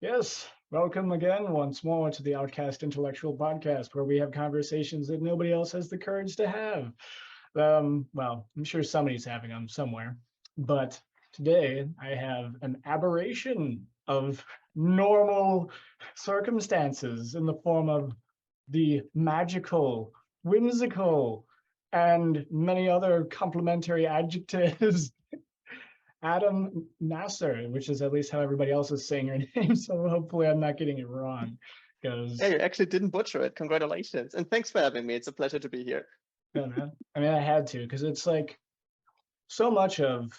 Yes, welcome again once more to the Outcast Intellectual Podcast, where we have conversations that nobody else has the courage to have. Well, I'm sure somebody's having them somewhere, but today I have an aberration of normal circumstances in the form of the magical, whimsical, and many other complementary adjectives Adam Nassor, which is at least how everybody else is saying her name. So hopefully I'm not getting it wrong. Yeah, Because, you actually didn't butcher it. Congratulations. And thanks for having me. It's a pleasure to be here. yeah, man. I mean, I had to, because it's like so much of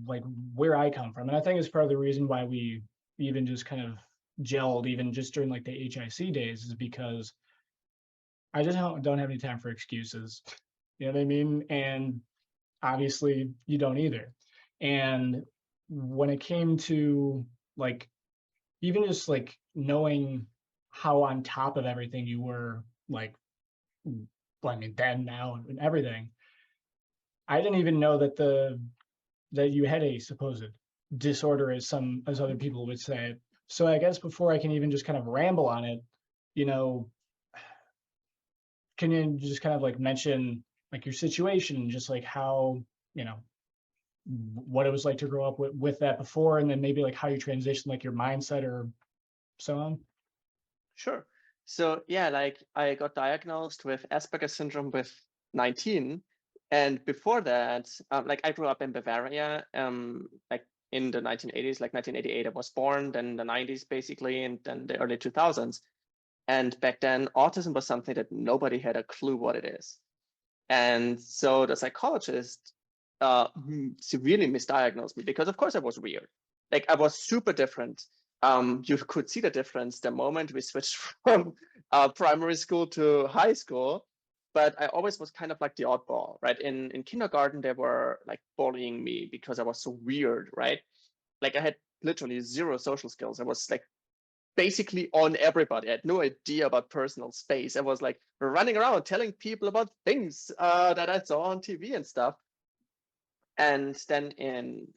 like where I come from. And I think it's part of the reason why we even just kind of gelled, even just during like the HIC days, is because I just don't have any time for excuses. You know what I mean? And obviously you don't either. And when it came to like even just like knowing how on top of everything you were, like, I mean, then, now, and everything, I didn't even know that that you had a supposed disorder, as other people would say it. So I guess before I can even just kind of ramble on it, you know, can you just kind of like mention like your situation, just like how, you know, what it was like to grow up with that before, and then maybe like how you transitioned, like your mindset or so on? Sure. So yeah, like I got diagnosed with Asperger's syndrome with 19. And before that, like I grew up in Bavaria, like in the 1980s, like 1988, I was born, then the 90s basically, and then the early 2000s. And back then, autism was something that nobody had a clue what it is. And so the psychologist severely misdiagnosed me because, of course, I was weird. Like I was super different. You could see the difference the moment we switched from primary school to high school. But I always was kind of like the oddball, right? In kindergarten, they were like bullying me because I was so weird, right? Like I had literally zero social skills. I was like basically on everybody. I had no idea about personal space. I was like running around telling people about things that I saw on TV and stuff. And then in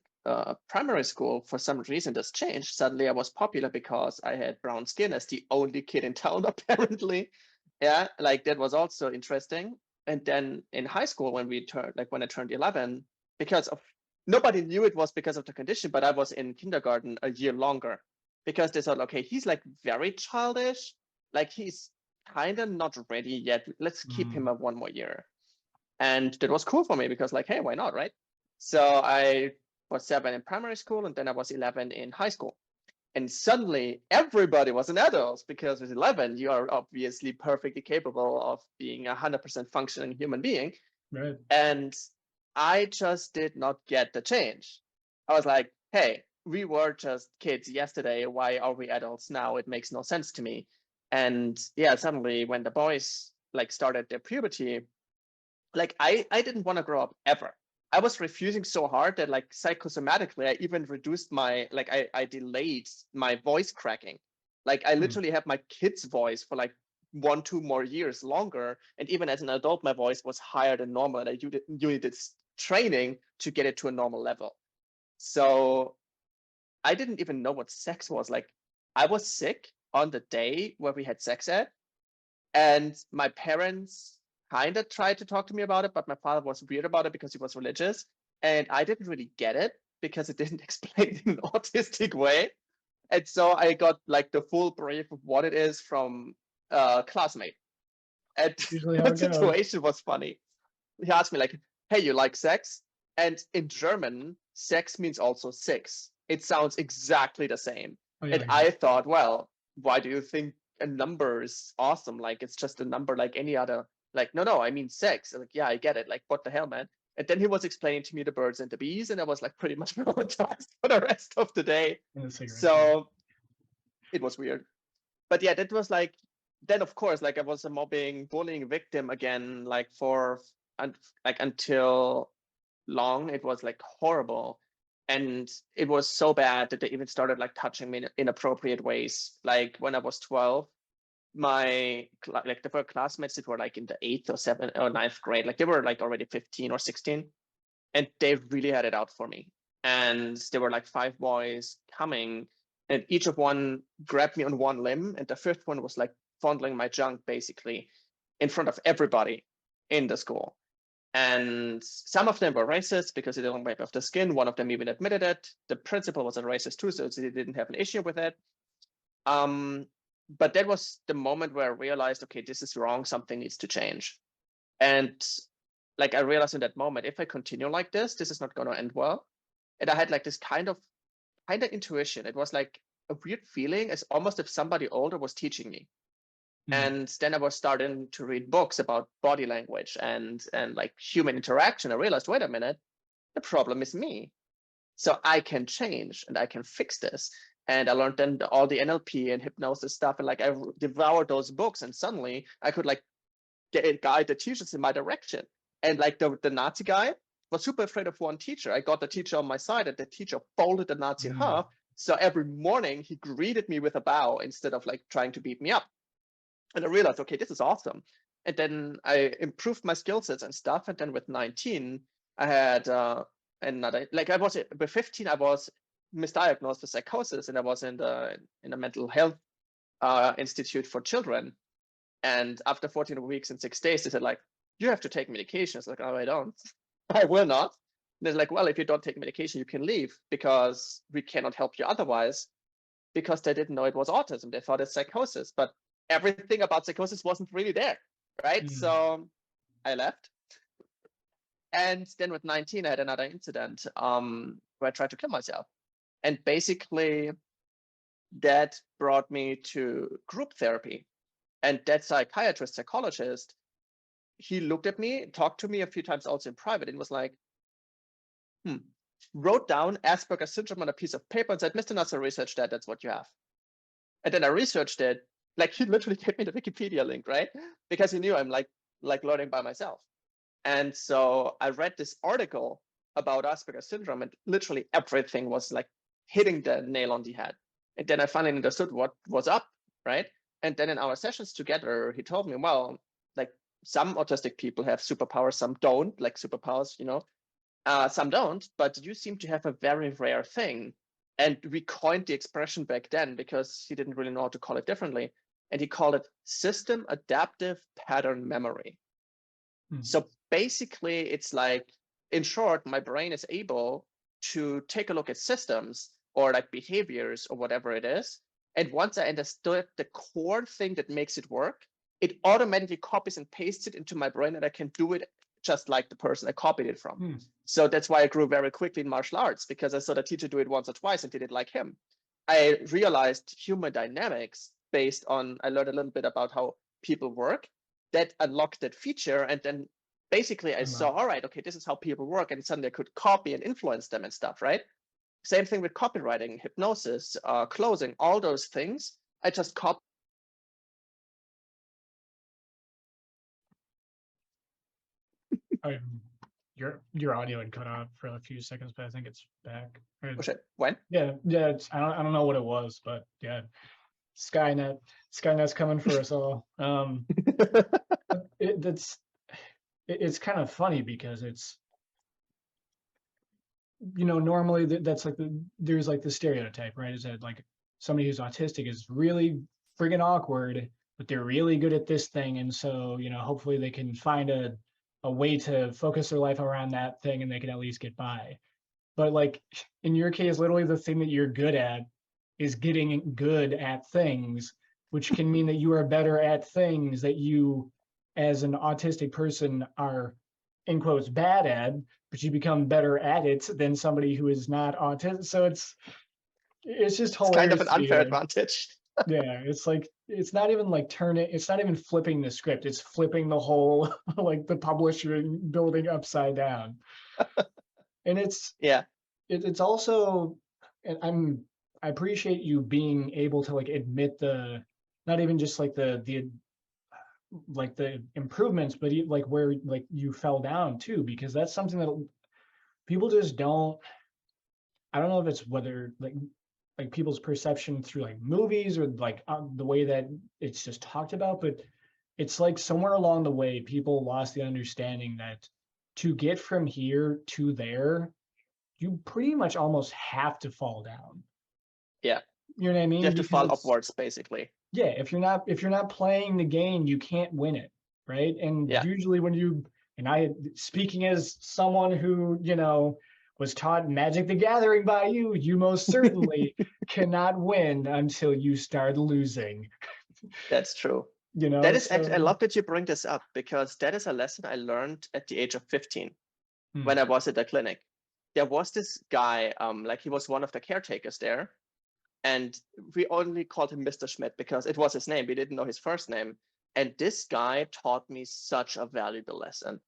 primary school, for some reason, this changed. Suddenly, I was popular because I had brown skin as the only kid in town, apparently. Yeah, like that was also interesting. And then in high school, when I turned 11, because of nobody knew it was because of the condition, but I was in kindergarten a year longer because they thought, okay, he's like very childish, like he's kind of not ready yet. Let's keep him up one more year. And that was cool for me because, like, hey, why not, right? So I was 7 in primary school, and then I was 11 in high school. And suddenly everybody was an adult because with 11, you are obviously perfectly capable of being a 100% functioning human being. Right. And I just did not get the change. I was like, hey, we were just kids yesterday. Why are we adults now? It makes no sense to me. And yeah, suddenly when the boys like started their puberty, like I didn't want to grow up ever. I was refusing so hard that like psychosomatically, I even reduced I delayed my voice cracking. Like I literally had my kid's voice for like 1, 2 more years longer. And even as an adult, my voice was higher than normal. And you needed training to get it to a normal level. So I didn't even know what sex was. Like I was sick on the day where we had sex ed, and my parents kind of tried to talk to me about it, but my father was weird about it because he was religious. And I didn't really get it because it didn't explain it in an autistic way. And so I got like the full brief of what it is from a classmate. And Usually how that it goes. situation was funny. He asked me, like, hey, you like sex? And in German, sex means also six. It sounds exactly the same. Oh yeah, And yeah. I thought, well, why do you think a number is awesome? Like, it's just a number like any other. Like, no, I mean sex. I'm like, yeah, I get it. Like, what the hell, man? And then he was explaining to me the birds and the bees, and I was like pretty much traumatized for the rest of the day. And the cigarettes. Yeah. So it was weird. But yeah, that was like, then of course, like I was a bullying victim again, like like until long. It was like horrible. And it was so bad that they even started like touching me in inappropriate ways. Like when I was 12, like the first classmates that were like in the 8th or 7th or 9th grade, like they were like already 15 or 16, and they really had it out for me. And there were like 5 boys coming, and each of one grabbed me on one limb, and the fifth one was like fondling my junk basically in front of everybody in the school. And some of them were racist because they didn't wipe off the skin. One of them even admitted it. The principal was a racist too, so they didn't have an issue with it. But that was the moment where I realized, okay, this is wrong. Something needs to change. And like I realized in that moment, if I continue like this is not going to end well. And I had like this kind of intuition. It was like a weird feeling, as almost if somebody older was teaching me. And then I was starting to read books about body language and like human interaction. I realized, wait a minute, the problem is me. So I can change and I can fix this. And I learned then all the NLP and hypnosis stuff. And like I devoured those books, and suddenly I could like guide the teachers in my direction. And like the Nazi guy was super afraid of one teacher. I got the teacher on my side, and the teacher folded the Nazi in half. So every morning he greeted me with a bow instead of like trying to beat me up. And I realized, okay, this is awesome. And then I improved my skill sets and stuff. And then with 19, I had another, like I was, with 15, I was misdiagnosed with psychosis, and I was in a mental health institute for children. And after 14 weeks and 6 days, they said like, you have to take medication. It's like, oh, I don't, I will not. And they're like, well, if you don't take medication, you can leave because we cannot help you otherwise, because they didn't know it was autism. They thought it's psychosis, but everything about psychosis wasn't really there, right? So I left. And then with 19, I had another incident where I tried to kill myself. And basically that brought me to group therapy. And that psychiatrist, psychologist, he looked at me, talked to me a few times also in private, and was like, wrote down Asperger's syndrome on a piece of paper and said, Mr. Nassor, research that, that's what you have. And then I researched it. Like he literally gave me the Wikipedia link, right? Because he knew I'm like learning by myself. And so I read this article about Asperger's syndrome, and literally everything was like hitting the nail on the head. And then I finally understood what was up, right? And then in our sessions together, he told me, well, like some autistic people have superpowers, some don't, like superpowers, you know, some don't, but you seem to have a very rare thing. And we coined the expression back then because he didn't really know how to call it differently. And he called it system adaptive pattern memory. So basically, it's like, in short, my brain is able to take a look at systems or like behaviors or whatever it is. And once I understood the core thing that makes it work, it automatically copies and pastes it into my brain, and I can do it just like the person I copied it from. So that's why I grew very quickly in martial arts, because I saw the teacher do it once or twice and did it like him. I realized human dynamics based on, I learned a little bit about how people work, that unlocked that feature. And then basically I saw, all right, okay, this is how people work. And suddenly I could copy and influence them and stuff, right? Same thing with copywriting, hypnosis, closing, all those things. I just copied. Your audio had cut off for a few seconds, but I think it's back. Oh shit, when? Yeah, it's, I don't know what it was, but yeah, Skynet's coming for us all. It's kind of funny because it's, you know, normally that's like there's like the stereotype, right? Is that like somebody who's autistic is really friggin' awkward, but they're really good at this thing, and so, you know, hopefully they can find a way to focus their life around that thing, and they can at least get by. But like in your case, literally the thing that you're good at is getting good at things, which can mean that you are better at things that you, as an autistic person, are in quotes bad at, but you become better at it than somebody who is not autistic. So it's just hilarious. It's kind of an unfair advantage. Yeah, it's like, it's not even like it's not even flipping the script, it's flipping the whole like the publishing building upside down. And it's it's also, and I appreciate you being able to like admit the, not even just like the like the improvements, but like where like you fell down too, because that's something that people just don't, I don't know if it's whether like people's perception through like movies or like the way that it's just talked about, but it's like somewhere along the way people lost the understanding that to get from here to there, you pretty much almost have to fall down. Yeah. You know what I You mean? have to Because fall it's, upwards, basically. yeah, if you're not playing the game, you can't win it, right? And Yeah. usually when you, and I, speaking as someone who, you know, was taught Magic the Gathering by you, you most certainly cannot win until you start losing, That's true. you That know? is actually, I So, love that you bring this up, because that is a lesson I learned at the age of 15 hmm, when I was at the clinic. There was this guy, like he was one of the caretakers there, and we only called him Mr. Schmidt because it was his name. We didn't know his first name. And this guy taught me such a valuable lesson,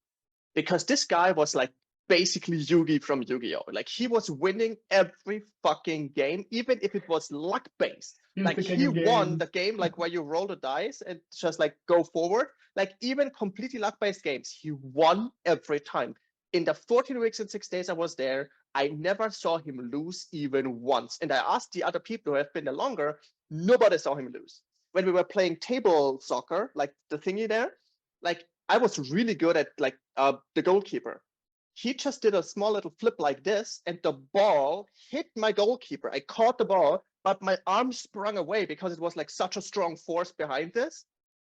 because this guy was like basically Yugi from Yu-Gi-Oh! Like he was winning every fucking game, even if it was luck based. he was Like the king he of won the games. game, like where you roll the dice and just like go forward. Like even completely luck based games, he won every time. In the 14 weeks and 6 days I was there, I never saw him lose even once. And I asked the other people who have been there longer, nobody saw him lose. When we were playing table soccer, like the thingy there, like I was really good at like the goalkeeper. He just did a small little flip like this, and the ball hit my goalkeeper. I caught the ball, but my arm sprung away because it was like such a strong force behind this.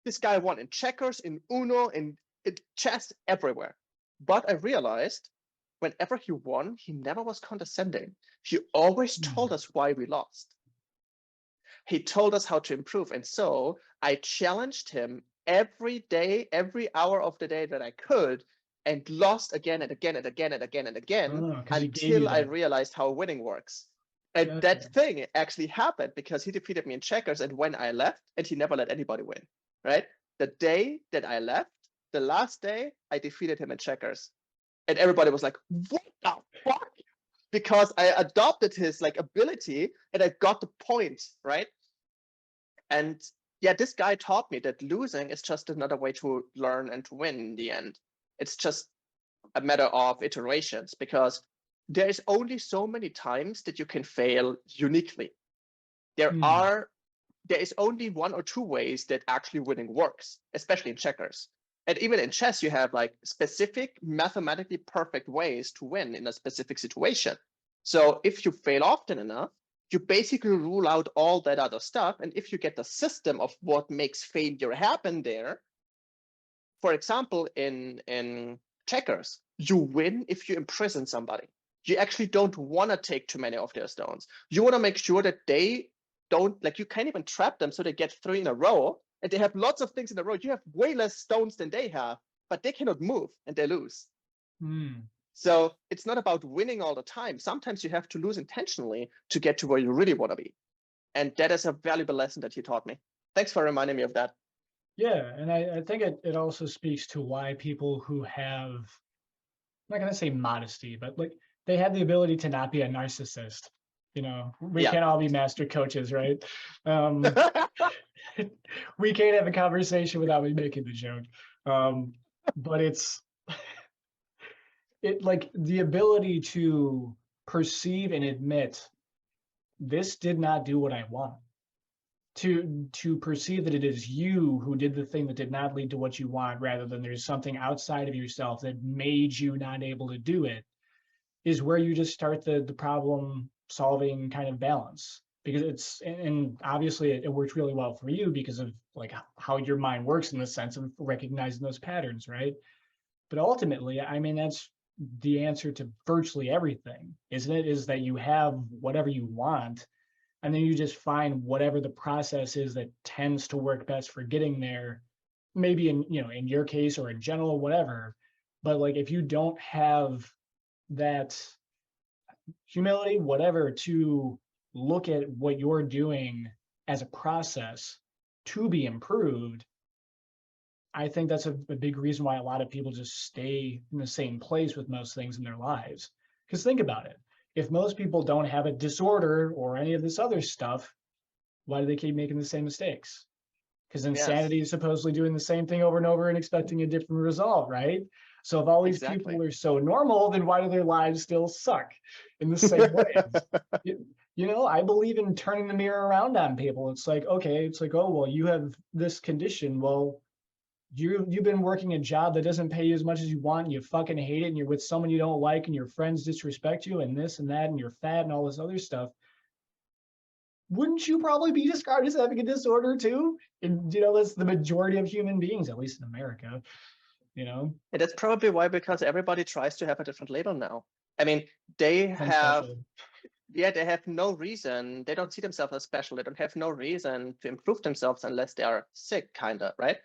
This guy won in checkers, in Uno, in chess, everywhere. But I realized whenever he won, he never was condescending. He always Hmm. told us why we lost. He told us how to improve. And so I challenged him every day, every hour of the day that I could, and lost again and again and again and again and again Oh, because he gave you until I that. realized how winning works. And that Gotcha. thing actually happened because he defeated me in checkers. And when I left, and he never let anybody win, right? The day that I left, the last day, I defeated him in checkers. And everybody was like, what the fuck? Because I adopted his like ability and I got the point, right? And yeah, this guy taught me that losing is just another way to learn and to win in the end. It's just a matter of iterations, because there is only so many times that you can fail uniquely. There Hmm. are there is only one or two ways that actually winning works, especially in checkers. And even in chess, you have like specific mathematically perfect ways to win in a specific situation. So if you fail often enough, you basically rule out all that other stuff. And if you get the system of what makes failure happen there, for example, in checkers, you win if you imprison somebody. You actually don't want to take too many of their stones. You want to make sure that they don't, like, you can't even trap them so they get three in a row and they have lots of things in a row. You have way less stones than they have, but they cannot move and they lose. Hmm. So it's not about winning all the time. Sometimes you have to lose intentionally to get to where you really want to be. And that is a valuable lesson that he taught me. Thanks for reminding me of that. Yeah, and I think it also speaks to why people who have, I'm not gonna say modesty, but like they have the ability to not be a narcissist. You know, we Yeah. can't all be master coaches, right? Um, we can't have a conversation without me making the joke. Um, but it's it like the ability to perceive and admit this did not do what I want. To perceive that it is you who did the thing that did not lead to what you want, rather than there's something outside of yourself that made you not able to do it, is where you just start the problem solving kind of balance. Because it's, and obviously it works really well for you because of like how your mind works in the sense of recognizing those patterns, right? But ultimately, I mean, that's the answer to virtually everything, isn't it? Is that you have whatever you want, and then you just find whatever the process is that tends to work best for getting there. Maybe in, you know, in your case or in general, whatever. But like if you don't have that humility, whatever, to look at what you're doing as a process to be improved, I think that's a big reason why a lot of people just stay in the same place with most things in their lives. Because think about it. If most people don't have a disorder or any of this other stuff, why do they keep making the same mistakes? Because Yes, insanity is supposedly doing the same thing over and over and expecting a different result, right? So if all these people exactly. are so normal, then why do their lives still suck in the same ways? You know, I believe in turning the mirror around on people. It's like, okay, it's like, oh, well, you have this condition. Well, you've been working a job that doesn't pay you as much as you want, and you fucking hate it, and you're with someone you don't like, and your friends disrespect you, and this and that, and you're fat and all this other stuff. wouldn't you probably be described as having a disorder too? And that's the majority of human beings, at least in America. You know, And that's probably why, because everybody tries to have a different label now. I mean, they I'm have, special. yeah, they have no reason. They don't see themselves as special. They don't have no reason to improve themselves unless they are sick, kind of, right?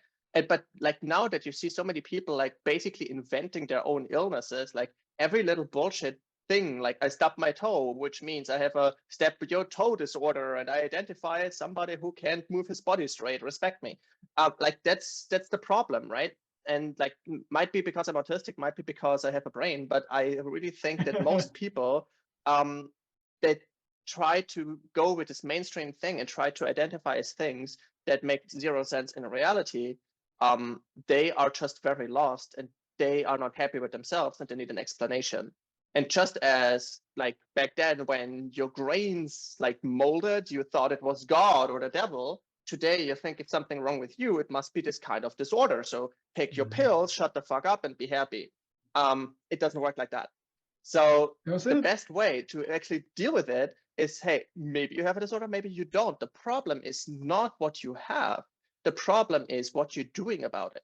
But like now that you see so many people like basically inventing their own illnesses, like every little bullshit thing, like I stubbed my toe, which means I have a step your toe disorder, and I identify as somebody who can't move his body straight. Respect me. Like that's the problem, right? And like might be because I'm autistic, might be because I have a brain, but I really think that most people um, that try to go with this mainstream thing and try to identify as things that make zero sense in reality, they are just very lost and they are not happy with themselves and they need an explanation. And just as like back then when your grains like molded, you thought it was God or the devil. Today you think if something wrong with you, it must be this kind of disorder. So take your pills, shut the fuck up, and be happy. It doesn't work like that. So That's the it. best way to actually deal with it is, hey, maybe you have a disorder, maybe you don't. The problem is not what you have. The problem is what you're doing about it.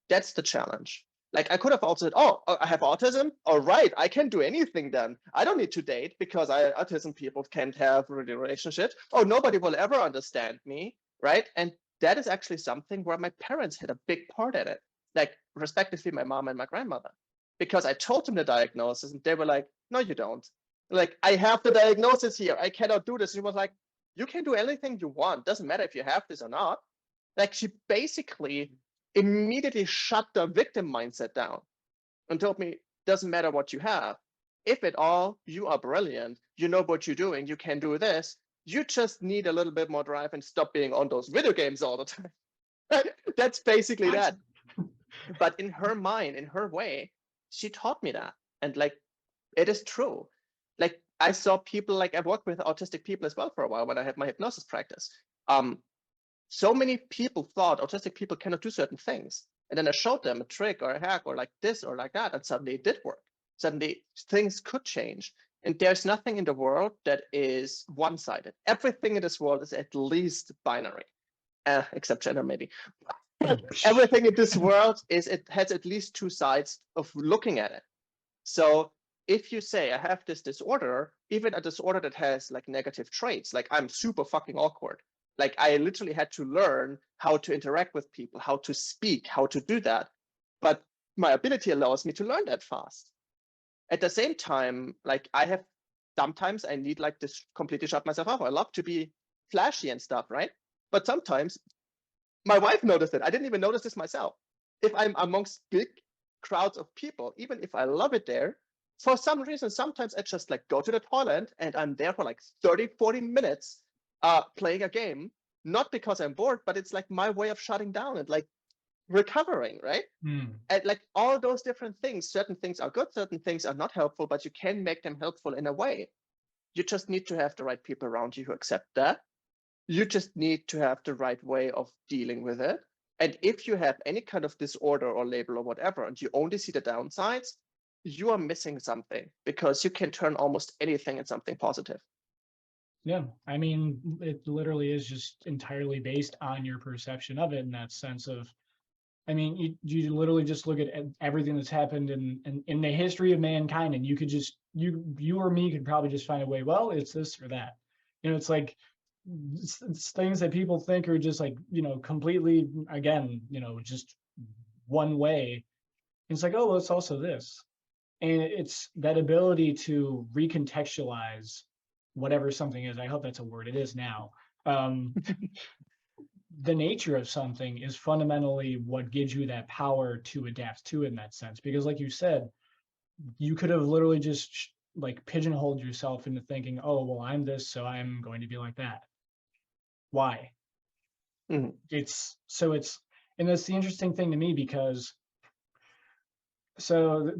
That's the challenge. Like I could have also said, oh, I have autism. All right, I can do anything then. I don't need to date because autism people can't have really relationships. Oh, nobody will ever understand me, right? And that is actually something where my parents had a big part in it, like respectively my mom and my grandmother, because I told them the diagnosis and they were like, no, you don't. Like I have the diagnosis here. I cannot do this. She was like, you can do anything you want. Doesn't matter if you have this or not. Like she basically immediately shut the victim mindset down and told me, doesn't matter what you have. If at all, you are brilliant. You know what you're doing. You can do this. You just need a little bit more drive and stop being on those video games all the time. That's basically What? that. But in her mind, in her way, she taught me that. And like, it is true. Like I saw people, like I've worked with autistic people as well for a while when I had my hypnosis practice. Um, so many people thought autistic people cannot do certain things. And then I showed them a trick or a hack or like this or like that, and suddenly it did work. Suddenly things could change. And there's nothing in the world that is one-sided. Everything in this world is at least binary, except gender maybe. Everything in this world is, it has at least two sides of looking at it. So if you say I have this disorder, even a disorder that has like negative traits, like I'm super fucking awkward. Like I literally had to learn how to interact with people, how to speak, how to do that. But my ability allows me to learn that fast. At the same time, like I have, sometimes I need like this completely shut myself off. I love to be flashy and stuff, right? But sometimes my wife noticed it. I didn't even notice this myself. If I'm amongst big crowds of people, even if I love it there, for some reason, sometimes I just like go to the toilet and I'm there for like 30, 40 minutes playing a game, not because I'm bored, but it's like my way of shutting down and like recovering, right? Hmm. And like all those different things, certain things are good, certain things are not helpful, but you can make them helpful in a way. You just need to have the right people around you who accept that. You just need to have the right way of dealing with it. And if you have any kind of disorder or label or whatever, and you only see the downsides, you are missing something, because you can turn almost anything into something positive. Yeah, I mean, it literally is just entirely based on your perception of it in that sense of, I mean, you literally just look at everything that's happened in the history of mankind, and you could just you or me could probably just find a way. Well, it's this or that. It's like it's things that people think are just like completely again just one way. It's like, oh, well, it's also this, and it's that ability to recontextualize whatever something is. I hope that's a word. It is now. Um, the nature of something is fundamentally what gives you that power to adapt to it in that sense. Because, like you said, you could have literally just like pigeonholed yourself into thinking, oh, well, I'm this, so I'm going to be like that. Why? Mhm. And that's the interesting thing to me because so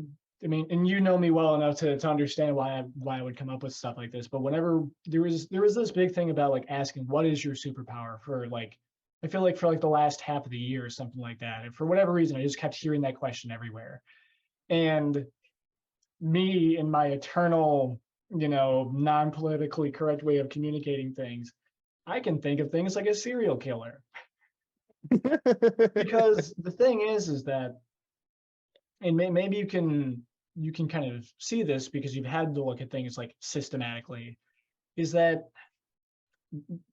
I mean, and you know me well enough to understand why I would come up with stuff like this. But whenever there was this big thing about like asking what is your superpower for like I feel like for like the last half of the year or something like that. And for whatever reason, I just kept hearing that question everywhere. And me in my eternal, non-politically correct way of communicating things, I can think of things like a serial killer. Because the thing is that, and maybe you can kind of see this because you've had to look at things like systematically, is that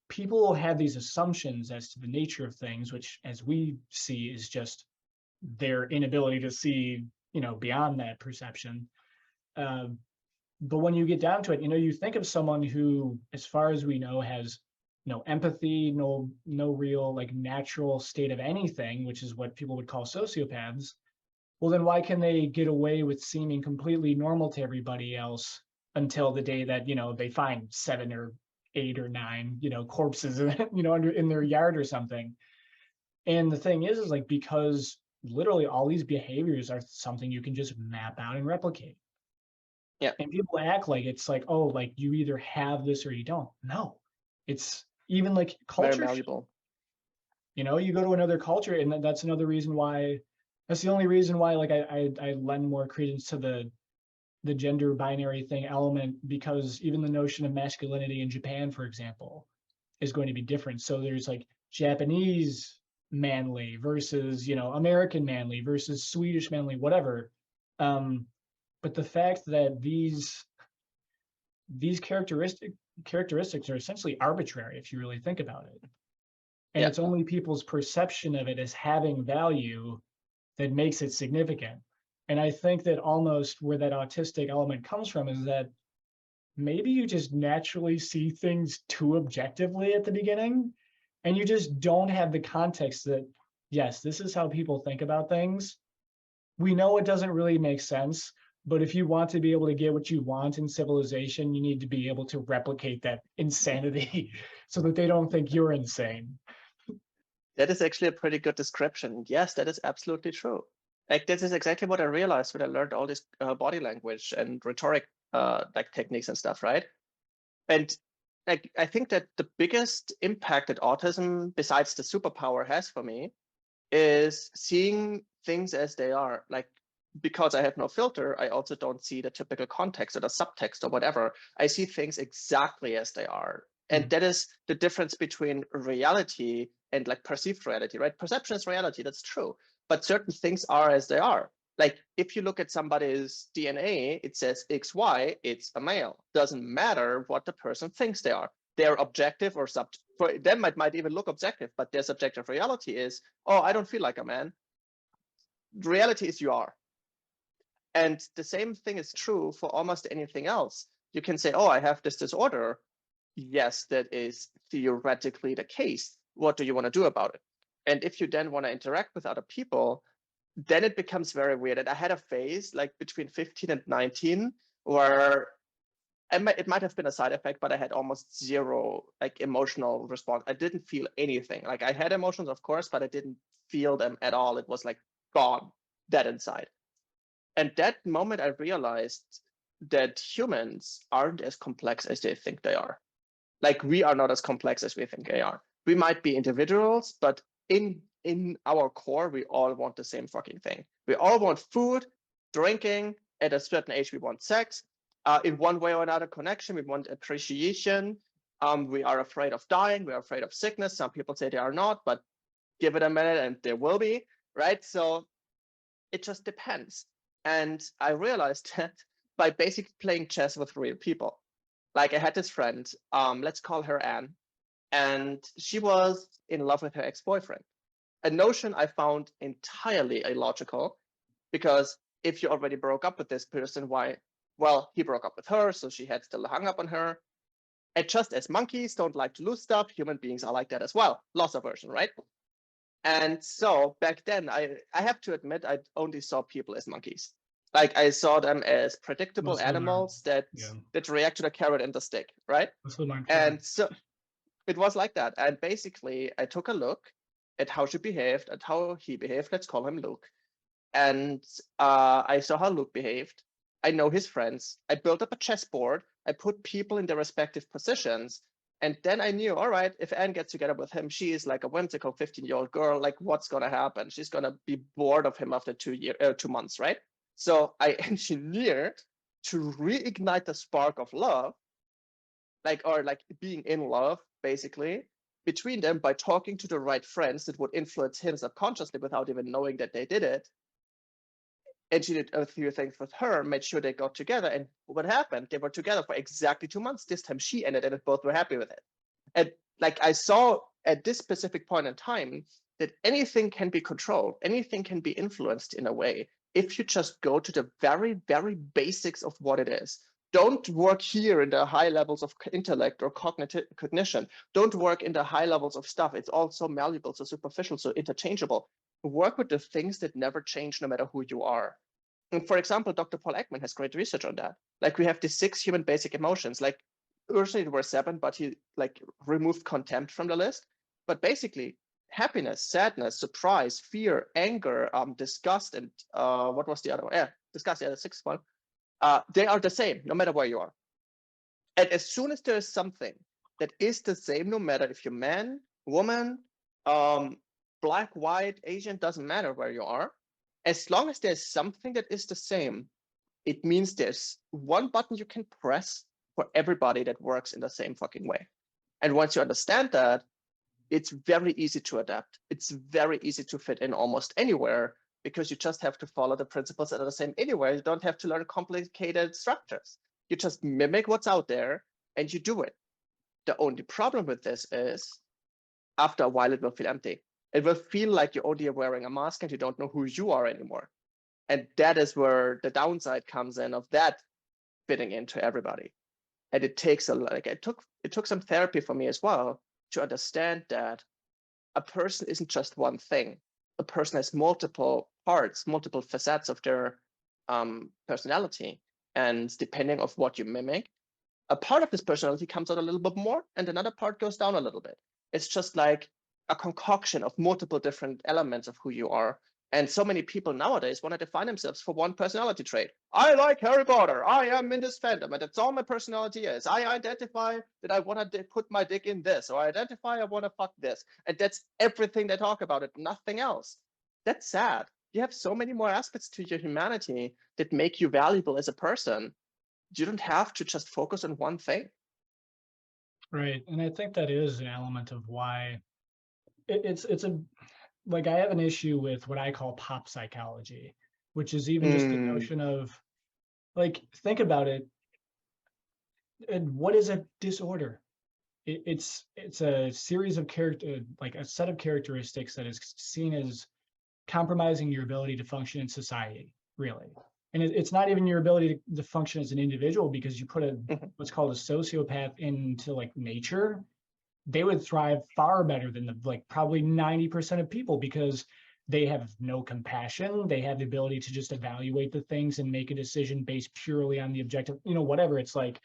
people have these assumptions as to the nature of things, which as we see is just their inability to see, beyond that perception. Uh, but when you get down to it, you think of someone who, as far as we know, has no empathy, no real like natural state of anything, which is what people would call sociopaths. Well, then why can they get away with seeming completely normal to everybody else until the day that, they find 7 or 8 or 9, corpses, under in their yard or something. And the thing is like, because literally all these behaviors are something you can just map out and replicate. Yeah, And people act like it's like, oh, like you either have this or you don't. No, it's even like very culture. malleable. You go to another culture, and that's another reason why. That's the only reason why, like, I lend more credence to the gender binary thing element, because even the notion of masculinity in Japan, for example, is going to be different. So there's like Japanese manly versus, American manly versus Swedish manly, whatever. But the fact that these characteristics are essentially arbitrary if you really think about it. And Yeah, it's only people's perception of it as having value that makes it significant. And I think that almost where that autistic element comes from is that maybe you just naturally see things too objectively at the beginning, and you just don't have the context that, yes, this is how people think about things. We know it doesn't really make sense, but if you want to be able to get what you want in civilization, you need to be able to replicate that insanity so that they don't think you're insane. that is actually a pretty good description. Yes, that is absolutely true. Like this is exactly what I realized when I learned all this body language and rhetoric like techniques and stuff, right? And like I think that the biggest impact that autism, besides the superpower, has for me is seeing things as they are. Like because I have no filter, I also don't see the typical context or the subtext or whatever. I see things exactly as they are. And that is the difference between reality and like perceived reality, right? Perception is reality, that's true. But certain things are as they are. Like if you look at somebody's DNA, it says XY, it's a male. Doesn't matter what the person thinks they are. They're objective or for them it might even look objective, but their subjective reality is, oh, I don't feel like a man. The reality is you are. And the same thing is true for almost anything else. You can say, oh, I have this disorder. Yes, that is theoretically the case. What do you want to do about it? And if you then want to interact with other people, then it becomes very weird. And I had a phase like between 15 and 19 where it might have been a side effect, but I had almost zero like emotional response. I didn't feel anything. Like I had emotions, of course, but I didn't feel them at all. It was like gone, dead inside. And that moment I realized that humans aren't as complex as they think they are. Like we are not as complex as we think they are. We might be individuals, but in our core, we all want the same fucking thing. We all want food, drinking. At a certain age, we want sex. In one way or another, connection. We want appreciation. We are afraid of dying. We are afraid of sickness. Some people say they are not, but give it a minute and there will be, right? So it just depends. And I realized that by basically playing chess with real people. Like I had this friend, let's call her Anne, and she was in love with her ex-boyfriend. A notion I found entirely illogical, because if you already broke up with this person, why? Well, he broke up with her, so she had still hung up on her. And just as monkeys don't like to lose stuff, human beings are like that as well. Loss aversion, right? And so back then, I have to admit, I only saw people as monkeys. Like I saw them as predictable Most of them are, animals that yeah, react to the carrot and the stick, right? most of them aren't fair. And so it was like that. And basically, I took a look at how she behaved, at how he behaved. Let's call him Luke. And I saw how Luke behaved. I know his friends. I built up a chessboard. I put people in their respective positions. And then I knew, all right, if Anne gets together with him, she is like a whimsical 15-year-old girl. Like, what's going to happen? She's going to be bored of him after 2 months, right? So I engineered to reignite the spark of love, like, or like being in love basically, between them by talking to the right friends that would influence him subconsciously without even knowing that they did it. And she did a few things with her, made sure they got together. And what happened? They were together for exactly 2 months. This time she ended it, and both were happy with it. And like I saw at this specific point in time that anything can be controlled, anything can be influenced in a way if you just go to the very, very basics of what it is. Don't work here in the high levels of intellect or cognition. Don't work in the high levels of stuff. It's all so malleable, so superficial, so interchangeable. Work with the things that never change no matter who you are. And for example, Dr. Paul Ekman has great research on that. Like we have the 6 human basic emotions. Like originally there were 7, but he like removed contempt from the list. But basically, happiness, sadness, surprise, fear, anger, disgust, and what was the other one? Yeah, disgust. Yeah, the 6th one. They are the same no matter where you are. And as soon as there is something that is the same, no matter if you're man, woman, black, white, Asian, doesn't matter where you are. As long as there's something that is the same, it means there's one button you can press for everybody that works in the same fucking way. And once you understand that, it's very easy to adapt. It's very easy to fit in almost anywhere because you just have to follow the principles that are the same anywhere. You don't have to learn complicated structures. You just mimic what's out there and you do it. The only problem with this is after a while, it will feel empty. It will feel like you're only wearing a mask and you don't know who you are anymore. And that is where the downside comes in of that fitting into everybody. And it takes it took some therapy for me as well to understand that a person isn't just one thing. A person has multiple parts, multiple facets of their personality. And depending on what you mimic, a part of this personality comes out a little bit more and another part goes down a little bit. It's just like a concoction of multiple different elements of who you are. And so many people nowadays want to define themselves for one personality trait. I like Harry Potter. I am in this fandom, and that's all my personality is. I identify that I want to put my dick in this, or I identify I want to fuck this. And that's everything they talk about it, nothing else. That's sad. You have so many more aspects to your humanity that make you valuable as a person. You don't have to just focus on one thing. Right. And I think that is an element of why it's a like I have an issue with what I call pop psychology, which is even just the notion of like think about it. And what is a disorder? It's a series of like a set of characteristics that is seen as compromising your ability to function in society, really. And it's not even your ability to function as an individual because you put what's called a sociopath into like nature, they would thrive far better than like probably 90% of people because they have no compassion. They have the ability to just evaluate the things and make a decision based purely on the objective, whatever. It's like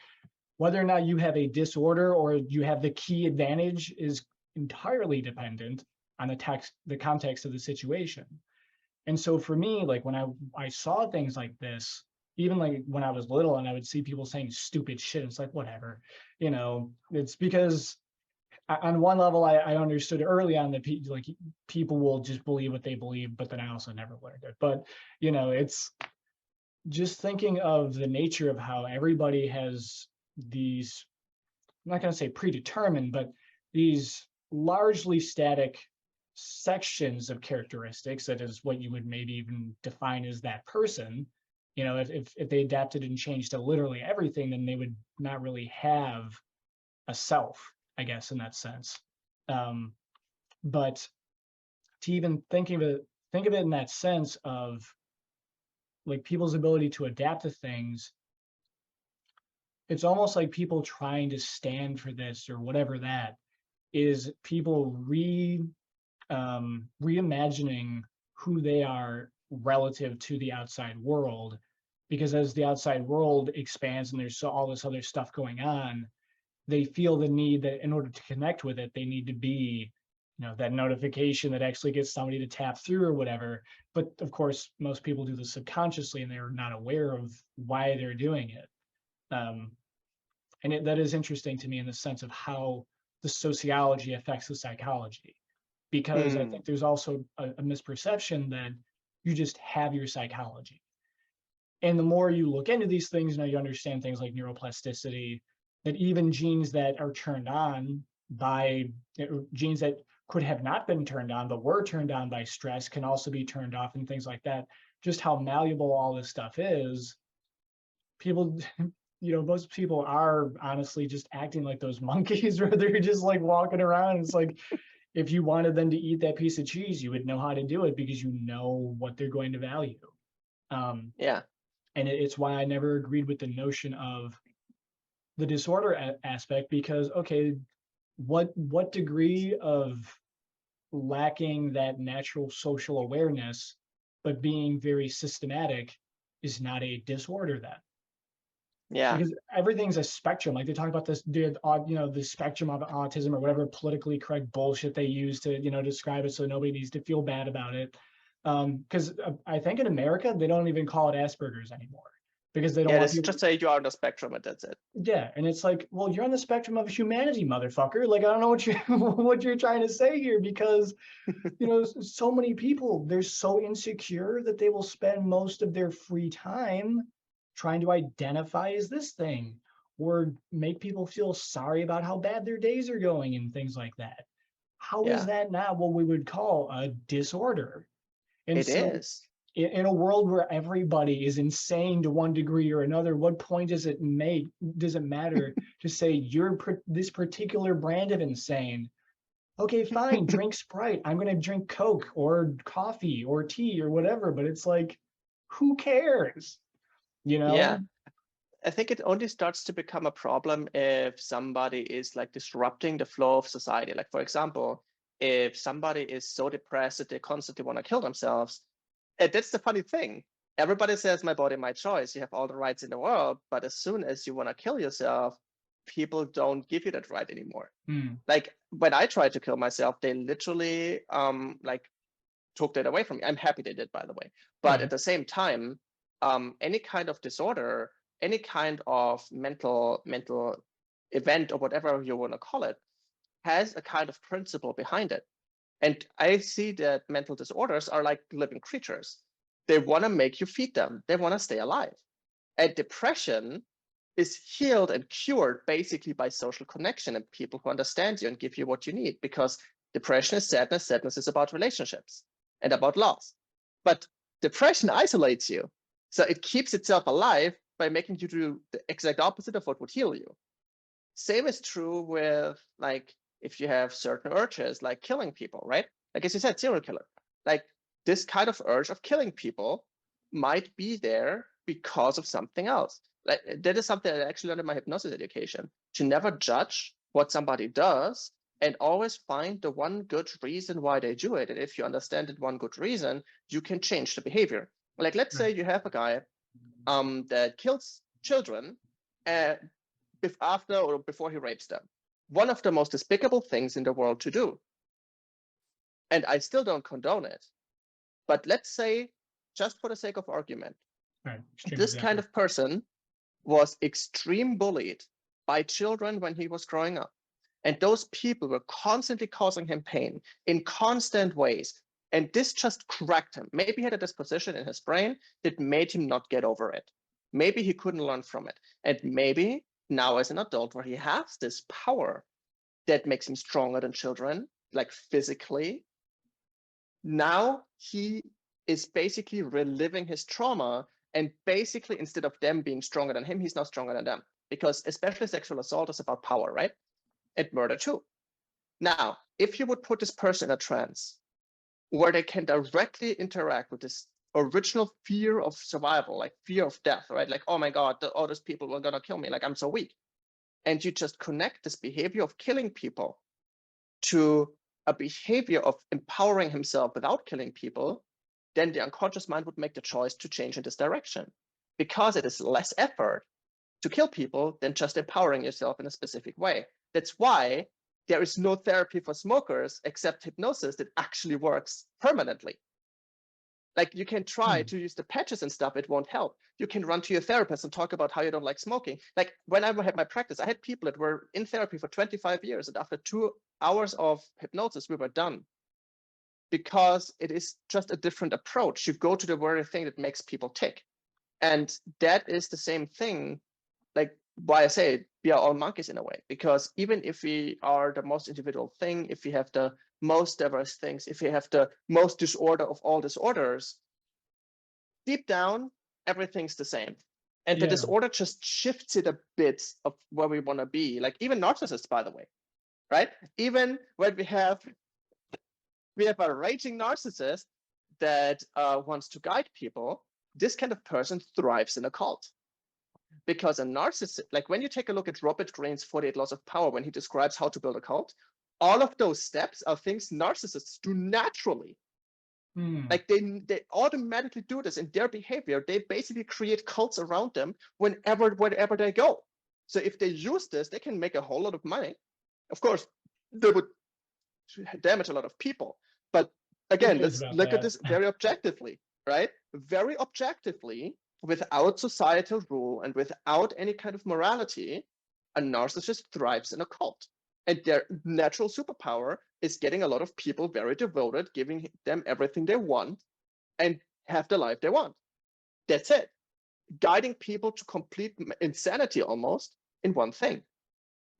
whether or not you have a disorder or you have the key advantage is entirely dependent on the context of the situation. And so for me, like when I saw things like this, even like when I was little and I would see people saying stupid shit, it's like, whatever, it's because on one level, I understood early on that people will just believe what they believe, but then I also never learned it. But, it's just thinking of the nature of how everybody has these, I'm not going to say predetermined, but these largely static sections of characteristics that is what you would maybe even define as that person. If they adapted and changed to literally everything, then they would not really have a self, I guess, in that sense. But to even think of it in that sense of like people's ability to adapt to things, it's almost like people trying to stand for this or whatever that is people reimagining who they are relative to the outside world, because as the outside world expands and there's all this other stuff going on, they feel the need that in order to connect with it, they need to be, that notification that actually gets somebody to tap through or whatever. But of course, most people do this subconsciously and they're not aware of why they're doing it. And that is interesting to me in the sense of how the sociology affects the psychology, because I think there's also a misperception that you just have your psychology. And the more you look into these things, you understand things like neuroplasticity, that even genes that are turned on by genes that could have not been turned on, but were turned on by stress, can also be turned off and things like that. Just how malleable all this stuff is. People, most people are honestly just acting like those monkeys where they're just like walking around. It's like, if you wanted them to eat that piece of cheese, you would know how to do it because you know what they're going to value. Yeah. And it's why I never agreed with the notion of the disorder aspect, because okay, what degree of lacking that natural social awareness, but being very systematic, is not a disorder then? Yeah. Because everything's a spectrum. Like they talk about this, the spectrum of autism or whatever politically correct bullshit they use to, describe it, so nobody needs to feel bad about it. Because I think in America they don't even call it Asperger's anymore because they don't Yeah, want this people. just say you are on the spectrum and that's it. Yeah, and it's like, well, you're on the spectrum of humanity, motherfucker. Like I don't know what you what you're trying to say here, because so many people, they're so insecure that they will spend most of their free time trying to identify as this thing, or make people feel sorry about how bad their days are going and things like that. How is Yeah, that not what we would call a disorder? And it so is. in a world where everybody is insane to one degree or another, what point does it matter to say you're this particular brand of insane? Okay, fine, drink Sprite. I'm going to drink Coke or coffee or tea or whatever. But it's like, who cares? Yeah. I think it only starts to become a problem if somebody is like disrupting the flow of society. Like, for example, if somebody is so depressed that they constantly want to kill themselves, and that's the funny thing. Everybody says my body, my choice. You have all the rights in the world, but as soon as you want to kill yourself, people don't give you that right anymore. Like when I tried to kill myself, they literally like took that away from me. I'm happy they did, by the way. But at the same time, any kind of disorder, any kind of mental event or whatever you want to call it, has a kind of principle behind it. And I see that mental disorders are like living creatures. They want to make you feed them. They want to stay alive. And depression is healed and cured basically by social connection and people who understand you and give you what you need, because depression is sadness. Sadness is about relationships and about loss. But depression isolates you. So it keeps itself alive by making you do the exact opposite of what would heal you. Same is true with like if you have certain urges like killing people, right? Like as you said, serial killer. Like this kind of urge of killing people might be there because of something else. Like that is something I actually learned in my hypnosis education, to never judge what somebody does and always find the one good reason why they do it. And if you understand that one good reason, you can change the behavior. Like let's say you have a guy that kills children after or before he rapes them. One of the most despicable things in the world to do. And I still don't condone it. But let's say, just for the sake of argument, this kind of person was extreme bullied by children when he was growing up. And those people were constantly causing him pain in constant ways. And this just cracked him. Maybe he had a disposition in his brain that made him not get over it. Maybe he couldn't learn from it. And maybe now as an adult where he has this power that makes him stronger than children, like physically, now he is basically reliving his trauma, and basically instead of them being stronger than him, he's now stronger than them, because especially sexual assault is about power, right? And murder too. Now, if you would put this person in a trance where they can directly interact with this original fear of survival, like fear of death, right? Like, oh my God, all those people were gonna kill me, like I'm so weak. And you just connect this behavior of killing people to a behavior of empowering himself without killing people, then the unconscious mind would make the choice to change in this direction, because it is less effort to kill people than just empowering yourself in a specific way. That's why there is no therapy for smokers except hypnosis that actually works permanently. Like you can try to use the patches and stuff, it won't help. You can run to your therapist and talk about how you don't like smoking. Like when I had my practice, I had people that were in therapy for 25 years, and after 2 hours of hypnosis, we were done. Because it is just a different approach. You go to the very thing that makes people tick. And that is the same thing, like why I say we are all monkeys in a way, because even if we are the most individual thing, if we have the most diverse things, if we have the most disorder of all disorders, deep down, everything's the same. And the Yeah. disorder just shifts it a bit of where we want to be. Like even narcissists, by the way, right? Even when we have a raging narcissist that wants to guide people, this kind of person thrives in a cult. Because a narcissist, like when you take a look at Robert Greene's 48 Laws of Power, when he describes how to build a cult, all of those steps are things narcissists do naturally. Like they automatically do this in their behavior. They basically create cults around them wherever they go. So if they use this, they can make a whole lot of money. Of course, they would damage a lot of people. But again, let's look at this very objectively, right? Very objectively, without societal rule and without any kind of morality, a narcissist thrives in a cult. And their natural superpower is getting a lot of people very devoted, giving them everything they want, and have the life they want. That's it. Guiding people to complete insanity almost in one thing.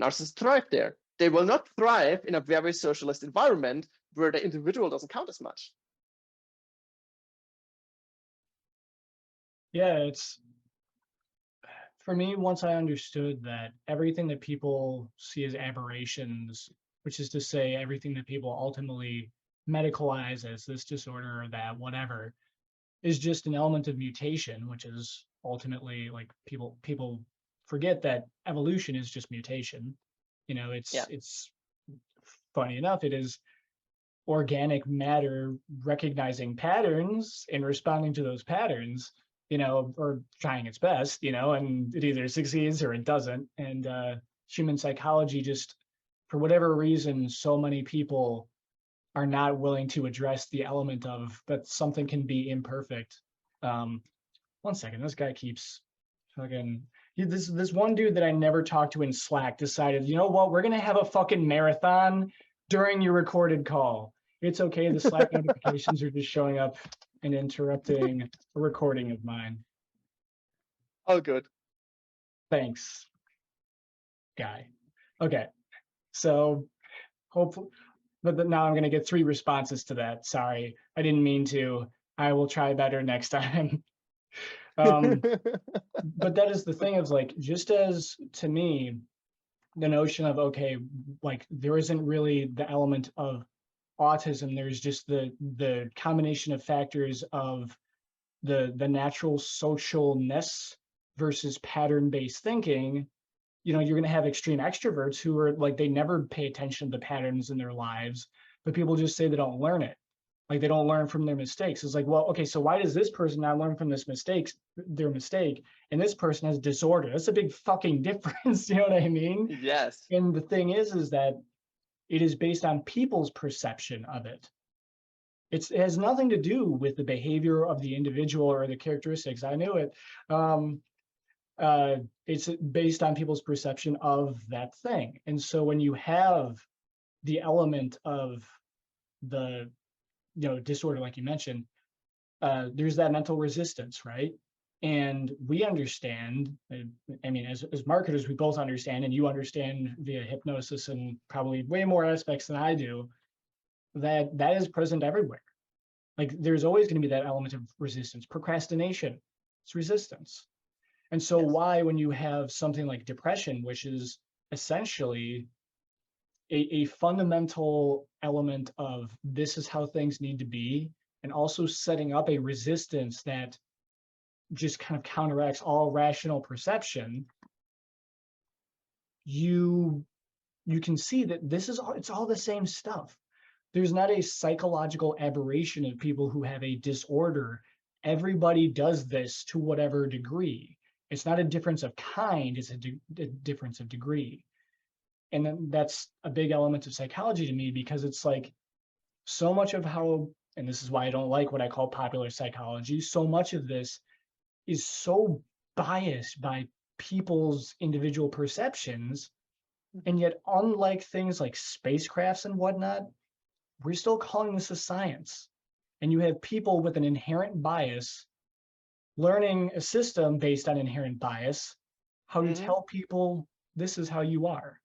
Narcissists thrive there. They will not thrive in a very socialist environment where the individual doesn't count as much. Yeah, it's for me, once I understood that everything that people see as aberrations, which is to say everything that people ultimately medicalize as this disorder or that, whatever, is just an element of mutation, which is ultimately like people forget that evolution is just mutation. You know, it's funny enough, it is organic matter recognizing patterns and responding to those patterns, you know, or trying its best, you know, and it either succeeds or it doesn't. And human psychology just, for whatever reason, so many people are not willing to address the element of that something can be imperfect. 1 second, this guy keeps fucking. This one dude that I never talked to in Slack decided, you know what, we're gonna have a fucking marathon during your recorded call. It's okay. The Slack notifications are just showing up and interrupting a recording of mine. Oh, good. Thanks, guy. Okay, so hopefully, but now I'm going to get 3 responses to that. Sorry, I didn't mean to. I will try better next time. But that is the thing of like, just as to me, the notion of, okay, like there isn't really the element of autism, there's just the combination of factors of the natural socialness versus pattern-based thinking. You know, you're going to have extreme extroverts who are like, they never pay attention to the patterns in their lives, but people just say they don't learn it. Like they don't learn from their mistakes. It's like, well, okay, so why does this person not learn from their mistake, and this person has disorder? That's a big fucking difference. You know what I mean? Yes. And the thing is that it is based on people's perception of it. It has nothing to do with the behavior of the individual or the characteristics. I knew it. It's based on people's perception of that thing. And so when you have the element of the, you know, disorder, like you mentioned, there's that mental resistance, right? And we understand, I mean, as marketers, we both understand, and you understand via hypnosis and probably way more aspects than I do, that that is present everywhere. Like there's always going to be that element of resistance. Procrastination, it's resistance. And so why, when you have something like depression, which is essentially a fundamental element of this is how things need to be, and also setting up a resistance that just kind of counteracts all rational perception, you can see that this is all, it's all the same stuff. There's not a psychological aberration of people who have a disorder. Everybody does this to whatever degree. It's not a difference of kind, it's a difference of degree. And then that's a big element of psychology to me, because it's like so much of how, and this is why I don't like what I call popular psychology, so much of this is so biased by people's individual perceptions. And yet, unlike things like spacecrafts and whatnot, we're still calling this a science. And you have people with an inherent bias learning a system based on inherent bias, how to tell people this is how you are.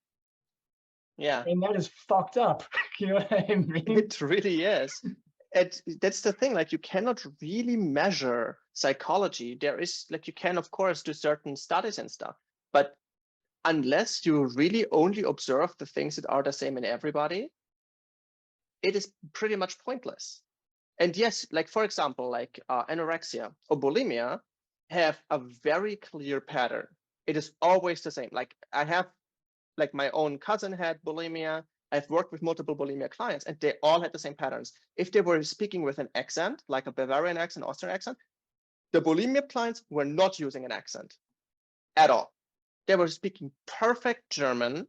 Yeah, And that is fucked up. You know what I mean? it really is. That's the thing, like you cannot really measure psychology. There is like you can of course do certain studies and stuff, but unless you really only observe the things that are the same in everybody, it is pretty much pointless. And yes, like for example, like anorexia or bulimia have a very clear pattern. It is always the same. Like I have, like my own cousin had bulimia. I've worked with multiple bulimia clients, and they all had the same patterns. If they were speaking with an accent, like a Bavarian accent, Austrian accent, the bulimia clients were not using an accent at all. They were speaking perfect German.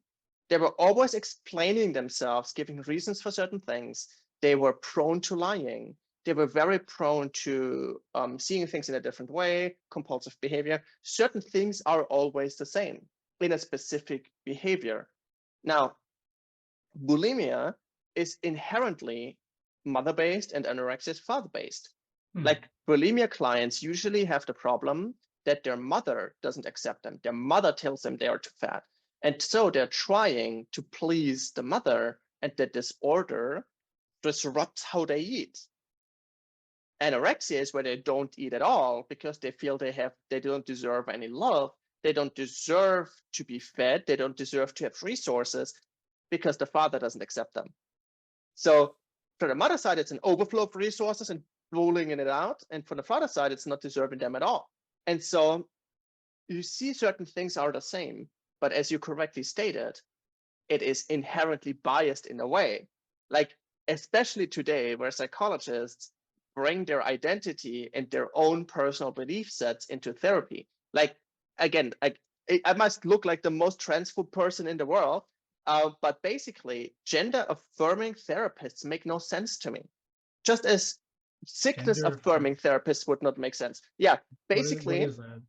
They were always explaining themselves, giving reasons for certain things. They were prone to lying. They were very prone to seeing things in a different way, compulsive behavior. Certain things are always the same in a specific behavior. Now, bulimia is inherently mother-based and anorexia is father-based. Like bulimia clients usually have the problem that their mother doesn't accept them. Their mother tells them they are too fat. And so they're trying to please the mother, and the disorder disrupts how they eat. Anorexia is where they don't eat at all because they feel they don't deserve any love. They don't deserve to be fed. They don't deserve to have resources because the father doesn't accept them. So for the mother side, it's an overflow of resources and rolling it out. And for the father side, it's not deserving them at all. And so you see certain things are the same, but as you correctly stated, it is inherently biased in a way. Like, especially today, where psychologists bring their identity and their own personal belief sets into therapy. Like, again, I must look like the most transphobe person in the world, but basically, gender affirming therapists make no sense to me. Just as sickness affirming therapists would not make sense. Yeah, basically, what is that?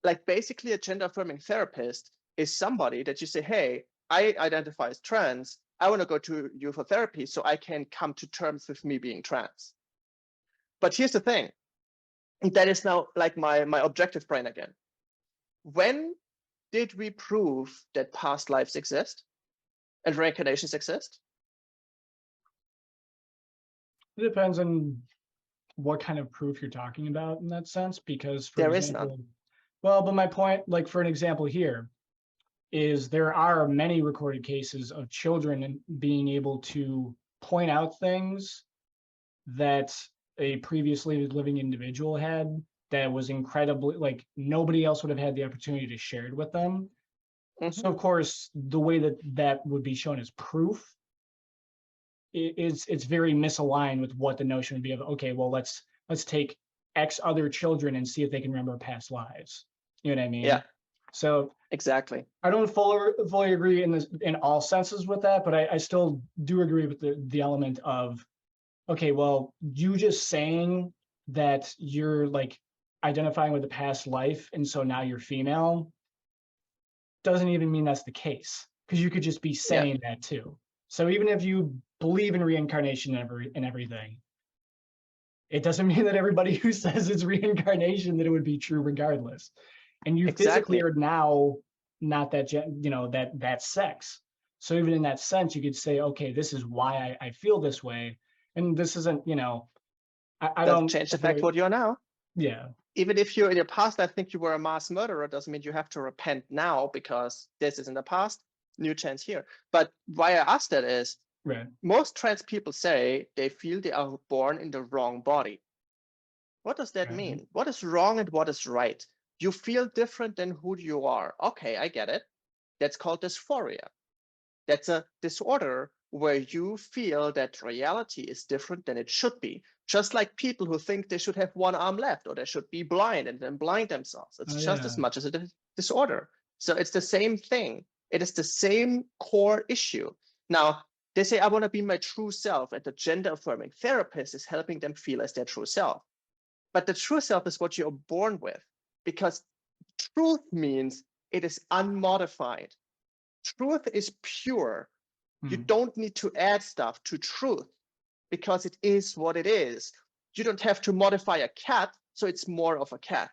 like basically a gender affirming therapist is somebody that you say, hey, I identify as trans. I want to go to you for therapy so I can come to terms with me being trans. But here's the thing. That is now like my objective brain again. When did we prove that past lives exist and reincarnations exist? It depends on what kind of proof you're talking about in that sense, because for There is none. example, well, but my point, like for an example here, is there are many recorded cases of children being able to point out things that a previously living individual had that was incredibly, like nobody else would have had the opportunity to share it with them. So of course, the way that that would be shown as proof it's very misaligned with what the notion would be of, okay, well, let's take X other children and see if they can remember past lives. You know what I mean? Yeah. So exactly. I don't fully agree in all senses with that, but I still do agree with the element of, okay, well, you just saying that you're like identifying with the past life and so now you're female doesn't even mean that's the case, because you could just be saying that too. So even if you believe in reincarnation and everything, it doesn't mean that everybody who says it's reincarnation that it would be true regardless. And you physically are now not that that sex. So even in that sense, you could say, okay, this is why I feel this way, and this isn't, I Doesn't don't change the fact what you are now. Yeah. Even if you in your past, I think you were a mass murderer, doesn't mean you have to repent now because this is in the past. New chance here. But why I asked that is, right, most trans people say they feel they are born in the wrong body. What does that mean? What is wrong and what is right? You feel different than who you are. Okay, I get it. That's called dysphoria. That's a disorder where you feel that reality is different than it should be. Just like people who think they should have one arm left or they should be blind and then blind themselves. It's just as much as a disorder. So it's the same thing. It is the same core issue. Now, they say, I want to be my true self, and the gender affirming therapist is helping them feel as their true self. But the true self is what you're born with, because truth means it is unmodified. Truth is pure. You don't need to add stuff to truth because it is what it is. You don't have to modify a cat, so it's more of a cat.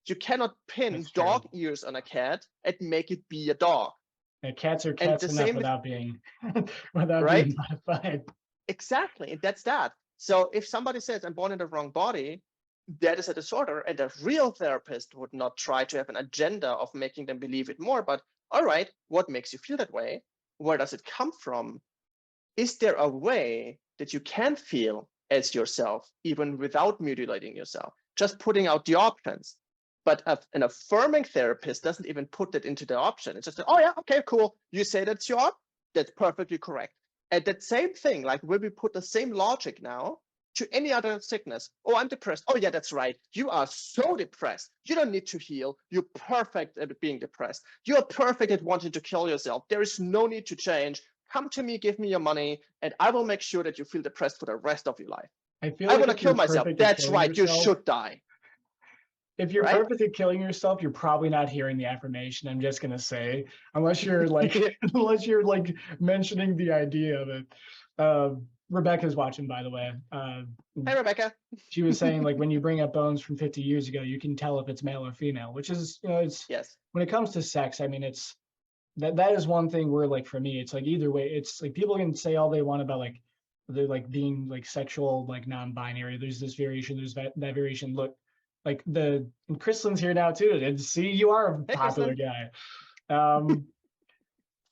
You cannot pin That's true. dog ears on a cat and make it be a dog. Yeah, cats are And cats the enough same with, without being without right? being modified. Exactly. And that's that. So if somebody says I'm born in the wrong body, that is a disorder. And a real therapist would not try to have an agenda of making them believe it more. But all right, what makes you feel that way? Where does it come from? Is there a way that you can feel as yourself, even without mutilating yourself? Just putting out the options. But an affirming therapist doesn't even put that into the option. It's just, oh yeah, okay, cool. You say that's your, that's perfectly correct. And that same thing, like will we put the same logic now to any other sickness? Oh, I'm depressed. Oh yeah, that's right. You are so depressed. You don't need to heal. You're perfect at being depressed. You are perfect at wanting to kill yourself. There is no need to change. Come to me, give me your money, and I will make sure that you feel depressed for the rest of your life. I feel I like want to if you're kill myself. perfect at That's killing right. You yourself, should die. if you're Right? perfect at killing yourself, you're probably not hearing the affirmation. I'm just gonna say, unless you're like, unless you're like mentioning the idea of it. Rebecca's watching, by the way. Hey, Rebecca. She was saying like when you bring up bones from 50 years ago, you can tell if it's male or female, which is, you know, it's Yes. when it comes to sex. I mean, it's that is one thing where like for me, it's like either way. It's like people can say all they want about like they're like being like sexual, like non-binary. There's this variation. There's that variation. Look, like the and Krislin's here now too. And see, you are a Hey, popular Kristin. guy.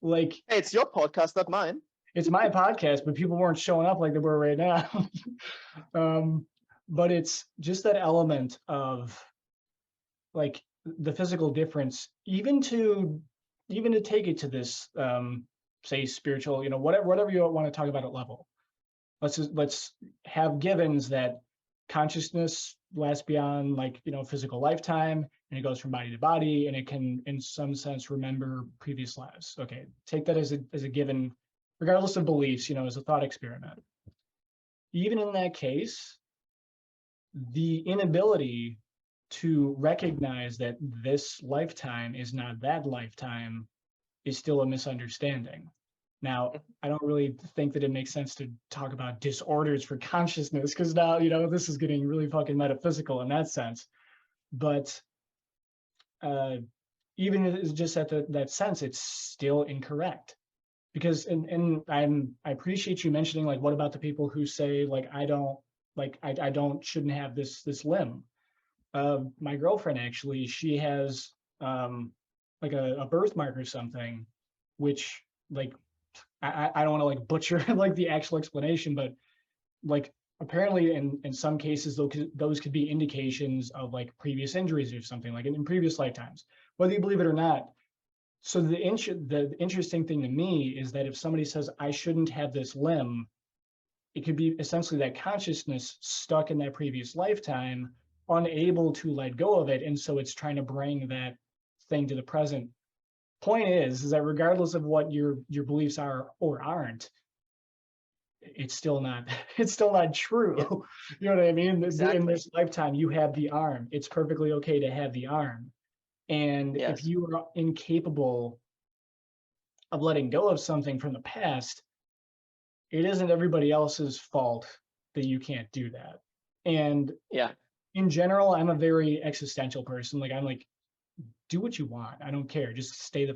Like Hey, it's your podcast, not mine. it's my podcast, but people weren't showing up like they were right now. But it's just that element of like the physical difference, even to take it to this say spiritual, you know, whatever you want to talk about at level. Let's have givens that consciousness lasts beyond like, you know, physical lifetime, and it goes from body to body, and it can in some sense remember previous lives. Okay, take that as a given, regardless of beliefs, you know, as a thought experiment. Even in that case, the inability to recognize that this lifetime is not that lifetime is still a misunderstanding. Now, I don't really think that it makes sense to talk about disorders for consciousness, because now, you know, this is getting really fucking metaphysical in that sense. But even if it's just at that sense, it's still incorrect. Because and I appreciate you mentioning like, what about the people who say like I don't shouldn't have this limb. My girlfriend actually, she has like a birthmark or something, which like I don't want to like butcher like the actual explanation, but like apparently in some cases those could be indications of like previous injuries or something, like in previous lifetimes, whether you believe it or not. So the interesting thing to me is that if somebody says I shouldn't have this limb, it could be essentially that consciousness stuck in that previous lifetime, unable to let go of it, and so it's trying to bring that thing to the present. Point is that regardless of what your beliefs are or aren't, it's still not true. Yeah, You know what I mean? In exactly. this lifetime, you have the arm. It's perfectly okay to have the arm. And if Yes. you are incapable of letting go of something from the past, it isn't everybody else's fault that you can't do that. And Yeah. in general, I'm a very existential person. Like I'm like, do what you want. I don't care. Just stay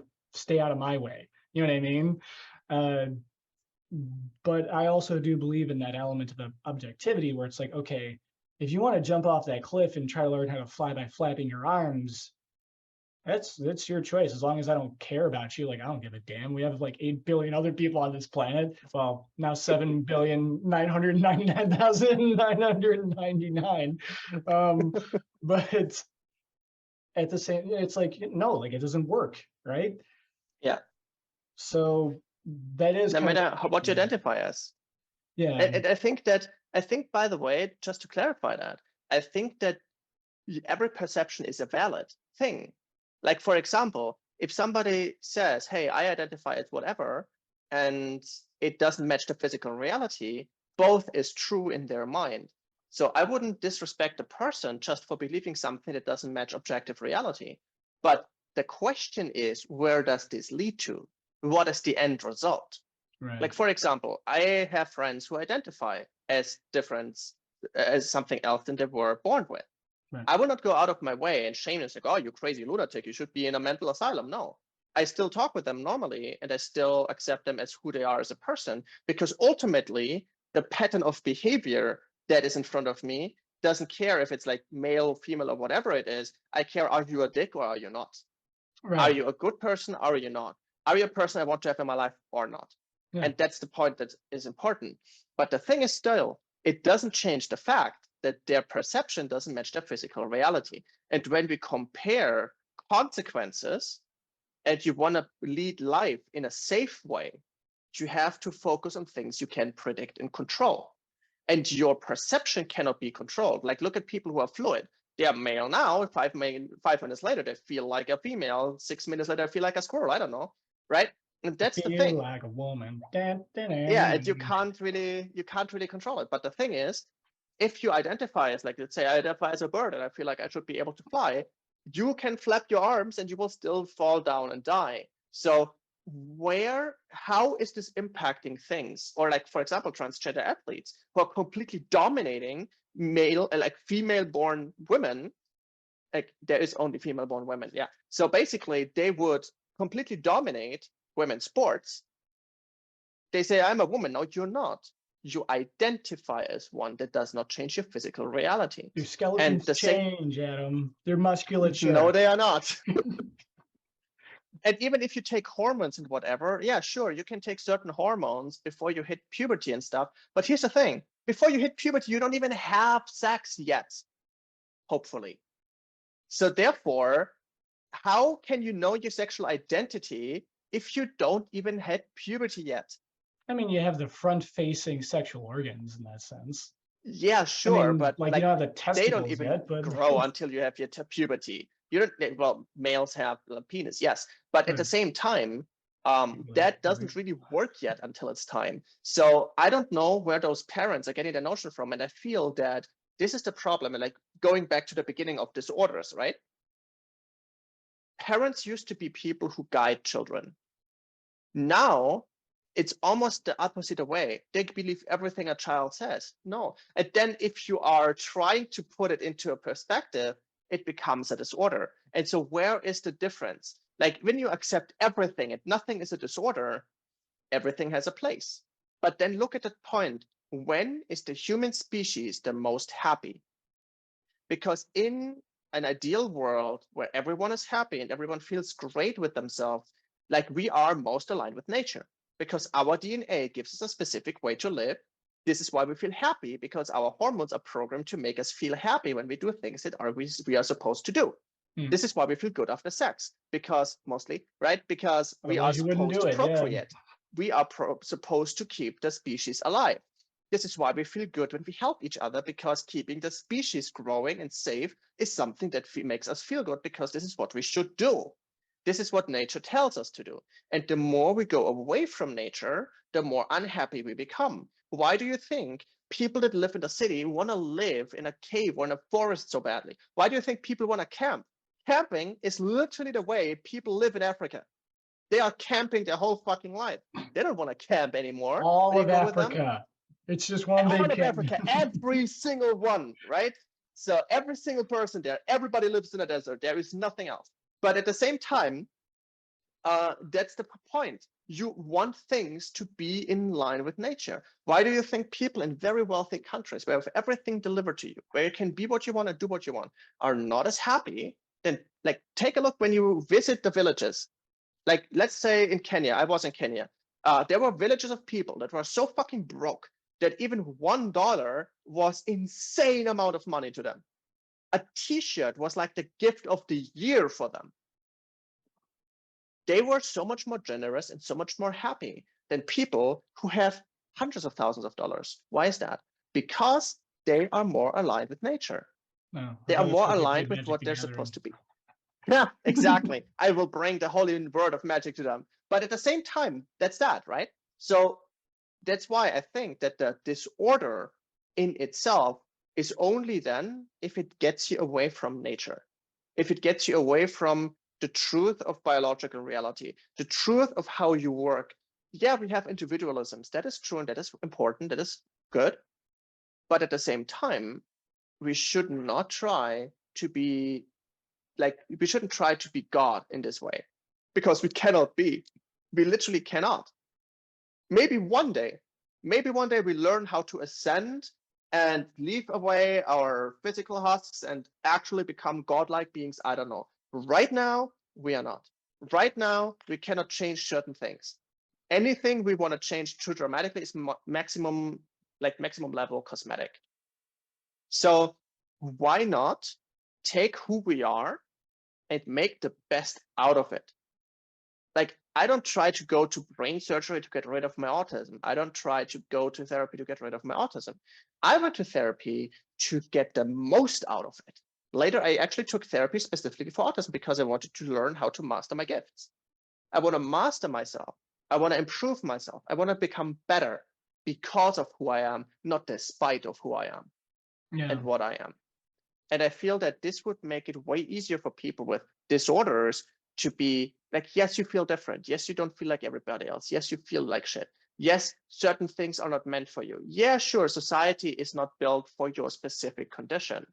out of my way. You know what I mean? Uh, but I also do believe in that element of the objectivity where it's like, okay, if you want to jump off that cliff and try to learn how to fly by flapping your arms, that's your choice. As long as I don't care about you, like I don't give a damn. We have like 8 billion other people on this planet. Well, now 7,999,999. But at the same, it's like no, like it doesn't work, right? Yeah. So that is No kind of matter what you identify as. yeah, And I think, by the way, just to clarify that, I think that every perception is a valid thing. Like, for example, if somebody says, hey, I identify as whatever, and it doesn't match the physical reality, both is true in their mind. So I wouldn't disrespect a person just for believing something that doesn't match objective reality. But the question is, where does this lead to? What is the end result? right, Like, for example, I have friends who identify as different, as something else than they were born with. Right. I will not go out of my way and shame and say, oh, you crazy lunatic, you should be in a mental asylum. No, I still talk with them normally and I still accept them as who they are as a person, because ultimately the pattern of behavior that is in front of me doesn't care if it's like male, female, or whatever it is. I care, are you a dick or are you not? Are Right. you a good person? Are you not? Are you a person I want to have in my life or not? Yeah. And that's the point that is important. But the thing is still, it doesn't change the fact that their perception doesn't match their physical reality. And when we compare consequences and you want to lead life in a safe way, you have to focus on things you can predict and control. And your perception cannot be controlled. Like, look at people who are fluid. They are male now. 5 minutes later, they feel like a female. 6 minutes later, they feel like a squirrel. I don't know, right? And that's the Feel thing. like a woman. Yeah, and you can't really control it. But the thing is, if you identify as, like, let's say I identify as a bird and I feel like I should be able to fly, you can flap your arms and you will still fall down and die. So how is this impacting things? Or, like, for example, transgender athletes who are completely dominating female born women. Like, there is only female born women. Yeah. So basically they would completely dominate women's sports. They say, I'm a woman. No, you're not. You identify as one. That does not change your physical reality. Your And skeletons the same, change, Adam. Their musculature. no, they are not. And even if you take hormones and whatever, yeah, sure, you can take certain hormones before you hit puberty and stuff. But here's the thing, before you hit puberty, you don't even have sex yet, hopefully. So therefore, how can you know your sexual identity if you don't even hit puberty yet? I mean, you have the front-facing sexual organs in that sense. Yeah, I sure, mean, but like you like, don't have the they don't testicles even yet, but grow until you have your puberty. You don't, well, males have a penis, yes, but at the right. same time, Right. that doesn't really work yet until it's time. So I don't know where those parents are getting the notion from, and I feel that this is the problem. And, like, going back to the beginning of disorders, right? Parents used to be people who guide children. Now it's almost the opposite way. They believe everything a child says. No. And then if you are trying to put it into a perspective, it becomes a disorder. And so where is the difference? Like, when you accept everything and nothing is a disorder, everything has a place. But then look at the point. When is the human species the most happy? Because in an ideal world where everyone is happy and everyone feels great with themselves, like, we are most aligned with nature, because our DNA gives us a specific way to live. This is why we feel happy, because our hormones are programmed to make us feel happy when we do things that we are supposed to do. This is why we feel good after sex, because mostly, right? Because we are Otherwise you wouldn't supposed do to it. Yeah. procreate. We are supposed to keep the species alive. This is why we feel good when we help each other, because keeping the species growing and safe is something that makes us feel good, because this is what we should do. This is what nature tells us to do. And the more we go away from nature, the more unhappy we become. Why do you think people that live in the city want to live in a cave or in a forest so badly? Why do you think people want to camp? Camping is literally the way people live in Africa. They are camping their whole fucking life. They don't want to camp anymore All when you of go with them. Africa. It's just one All big of camp. Africa, every single one, right? So every single person there, everybody lives in a desert. There is nothing else. But at the same time, that's the point. You want things to be in line with nature. Why do you think people in very wealthy countries, where have everything delivered to you, where you can be what you want and do what you want, are not as happy? Then, like, take a look when you visit the villages. Like, let's say in Kenya, I was in Kenya. There were villages of people that were so fucking broke that even $1 was insane amount of money to them. A t-shirt was like the gift of the year for them. They were so much more generous and so much more happy than people who have hundreds of thousands of dollars. Why is that? Because they are more aligned with nature. No, They I are thought that's more because they aligned played with Magic what the they're Gathering. supposed to be. Yeah, exactly. I will bring the holy word of magic to them. But at the same time, that's that, right? So that's why I think that the disorder in itself is only then if it gets you away from nature, if it gets you away from the truth of biological reality, the truth of how you work. Yeah, we have individualisms. That is true and that is important. That is good. But at the same time, we should not try to be like, we shouldn't try to be God in this way, because we cannot be. We literally cannot. Maybe one day we learn how to ascend and leave away our physical husks and actually become godlike beings. I don't know. Right now, we are not. Right now, we cannot change certain things. Anything we want to change too dramatically is maximum level cosmetic. So why not take who we are and make the best out of it? Like, I don't try to go to brain surgery to get rid of my autism. I don't try to go to therapy to get rid of my autism. I went to therapy to get the most out of it. Later, I actually took therapy specifically for autism because I wanted to learn how to master my gifts. I want to master myself. I want to improve myself. I want to become better because of who I am, not despite of who I am and what I am. And I feel that this would make it way easier for people with disorders to be like, yes, you feel different. Yes, you don't feel like everybody else. Yes, you feel like shit. Yes, certain things are not meant for you. Yeah, sure, society is not built for your specific condition.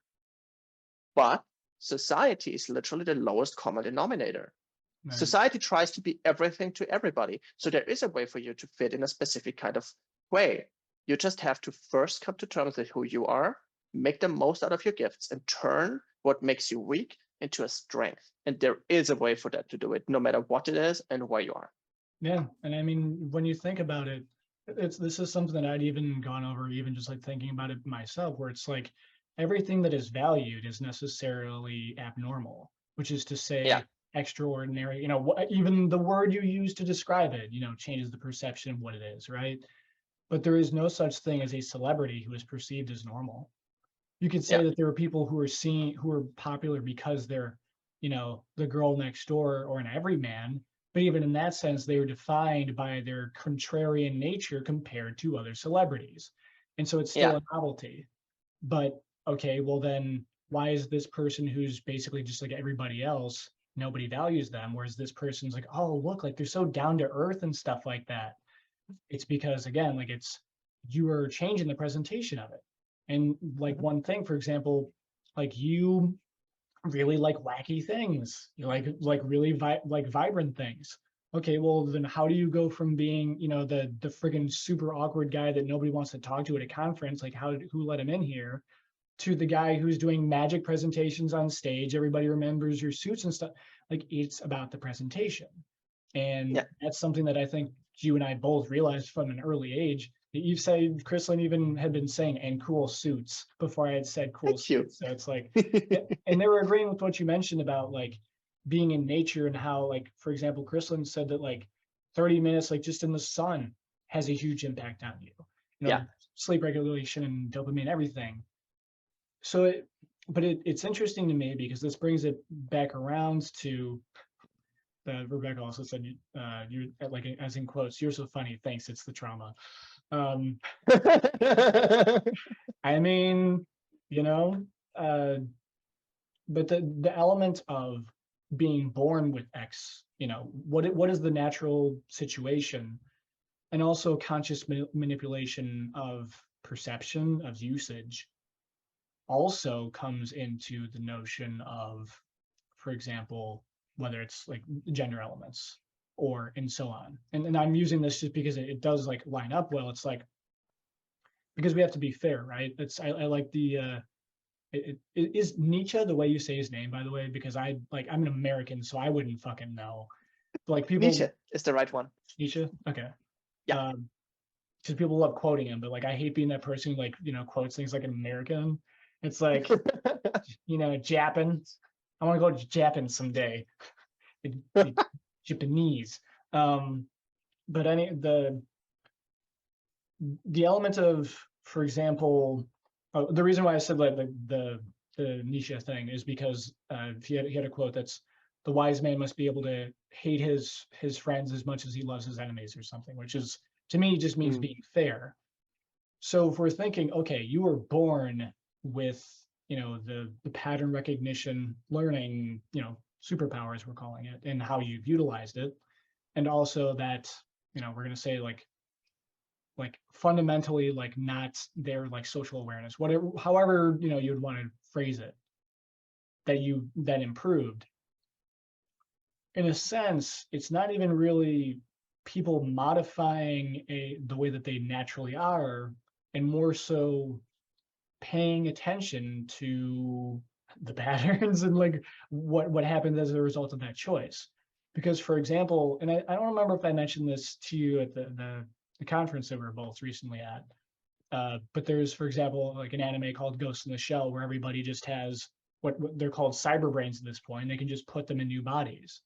But society is literally the lowest common denominator. Right. Society tries to be everything to everybody. So there is a way for you to fit in a specific kind of way. You just have to first come to terms with who you are, make the most out of your gifts, and turn what makes you weak into a strength. And there is a way for that to do it, no matter what it is and where you are. Yeah, and I mean, when you think about it, this is something that I'd even gone over, even just like thinking about it myself, where it's like everything that is valued is necessarily abnormal, which is to say extraordinary. You know, even the word you use to describe it, you know, changes the perception of what it is, right? But there is no such thing as a celebrity who is perceived as normal. You could say that there are people who are popular because they're, you know, the girl next door or an everyman, but even in that sense, they are defined by their contrarian nature compared to other celebrities. And so it's still a novelty. But okay, well then why is this person who's basically just like everybody else, nobody values them, whereas this person's like, oh, look, like they're so down to earth and stuff like that. It's because, again, like you are changing the presentation of it. And like one thing, for example, like you really like wacky things. You like really vibrant things. Okay, well then how do you go from being, you know, the friggin' super awkward guy that nobody wants to talk to at a conference, like who let him in here, to the guy who's doing magic presentations on stage, everybody remembers your suits and stuff. Like, it's about the presentation. And that's something that I think you and I both realized from an early age. You've said, Chrislyn even had been saying, and cool suits, before I had said cool suits. So it's like, and they were agreeing with what you mentioned about like being in nature and how, like, for example, Chrislyn said that like 30 minutes, like just in the sun has a huge impact on you. You know, sleep regulation and dopamine, everything. So it's interesting to me because this brings it back around to Rebecca also said, you're like, as in quotes, you're so funny. Thanks. It's the trauma. I mean, you know, but the element of being born with X, you know, what is the natural situation, and also conscious manipulation of perception of usage also comes into the notion of, for example, whether it's like gender elements or and so on. And I'm using this just because it does like line up well. It's like, because we have to be fair, right? I like the is Nietzsche the way you say his name, by the way, because I'm an American, so I wouldn't fucking know. But like people, Nietzsche is the right one. Nietzsche, okay. Yeah. Because people love quoting him, but like I hate being that person who, like, you know, quotes things like an American. It's like, you know, Japan. I want to go to Japan someday. The Japanese. But the element of, for example, the reason why I said like the Nietzsche thing is because he had a quote that's, the wise man must be able to hate his friends as much as he loves his enemies, or something, which is, to me, just means being fair. So if we're thinking, okay, you were born with, you know, the pattern recognition learning, you know, superpowers, we're calling it, and how you've utilized it, and also that, you know, we're going to say like fundamentally like not their like social awareness, whatever, however, you know, you'd want to phrase it. that you then improved. In a sense, it's not even really people modifying the way that they naturally are, and more so paying attention to the patterns and like what happens as a result of that choice. Because for example, and I don't remember if I mentioned this to you at the conference that we were both recently at, but there's, for example, like an anime called Ghost in the Shell, where everybody just has what they're called cyber brains at this point. They can just put them in new bodies.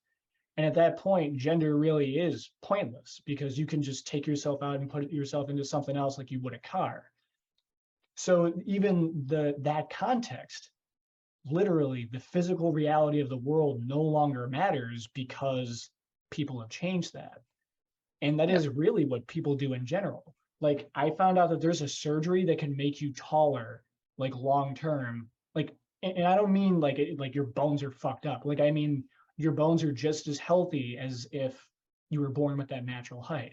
And at that point, gender really is pointless because you can just take yourself out and put yourself into something else like you would a car. So even that context, literally the physical reality of the world no longer matters because people have changed that. And that is really what people do in general. Like I found out that there's a surgery that can make you taller, like long term. Like, and I don't mean like like your bones are fucked up. Like I mean your bones are just as healthy as if you were born with that natural height.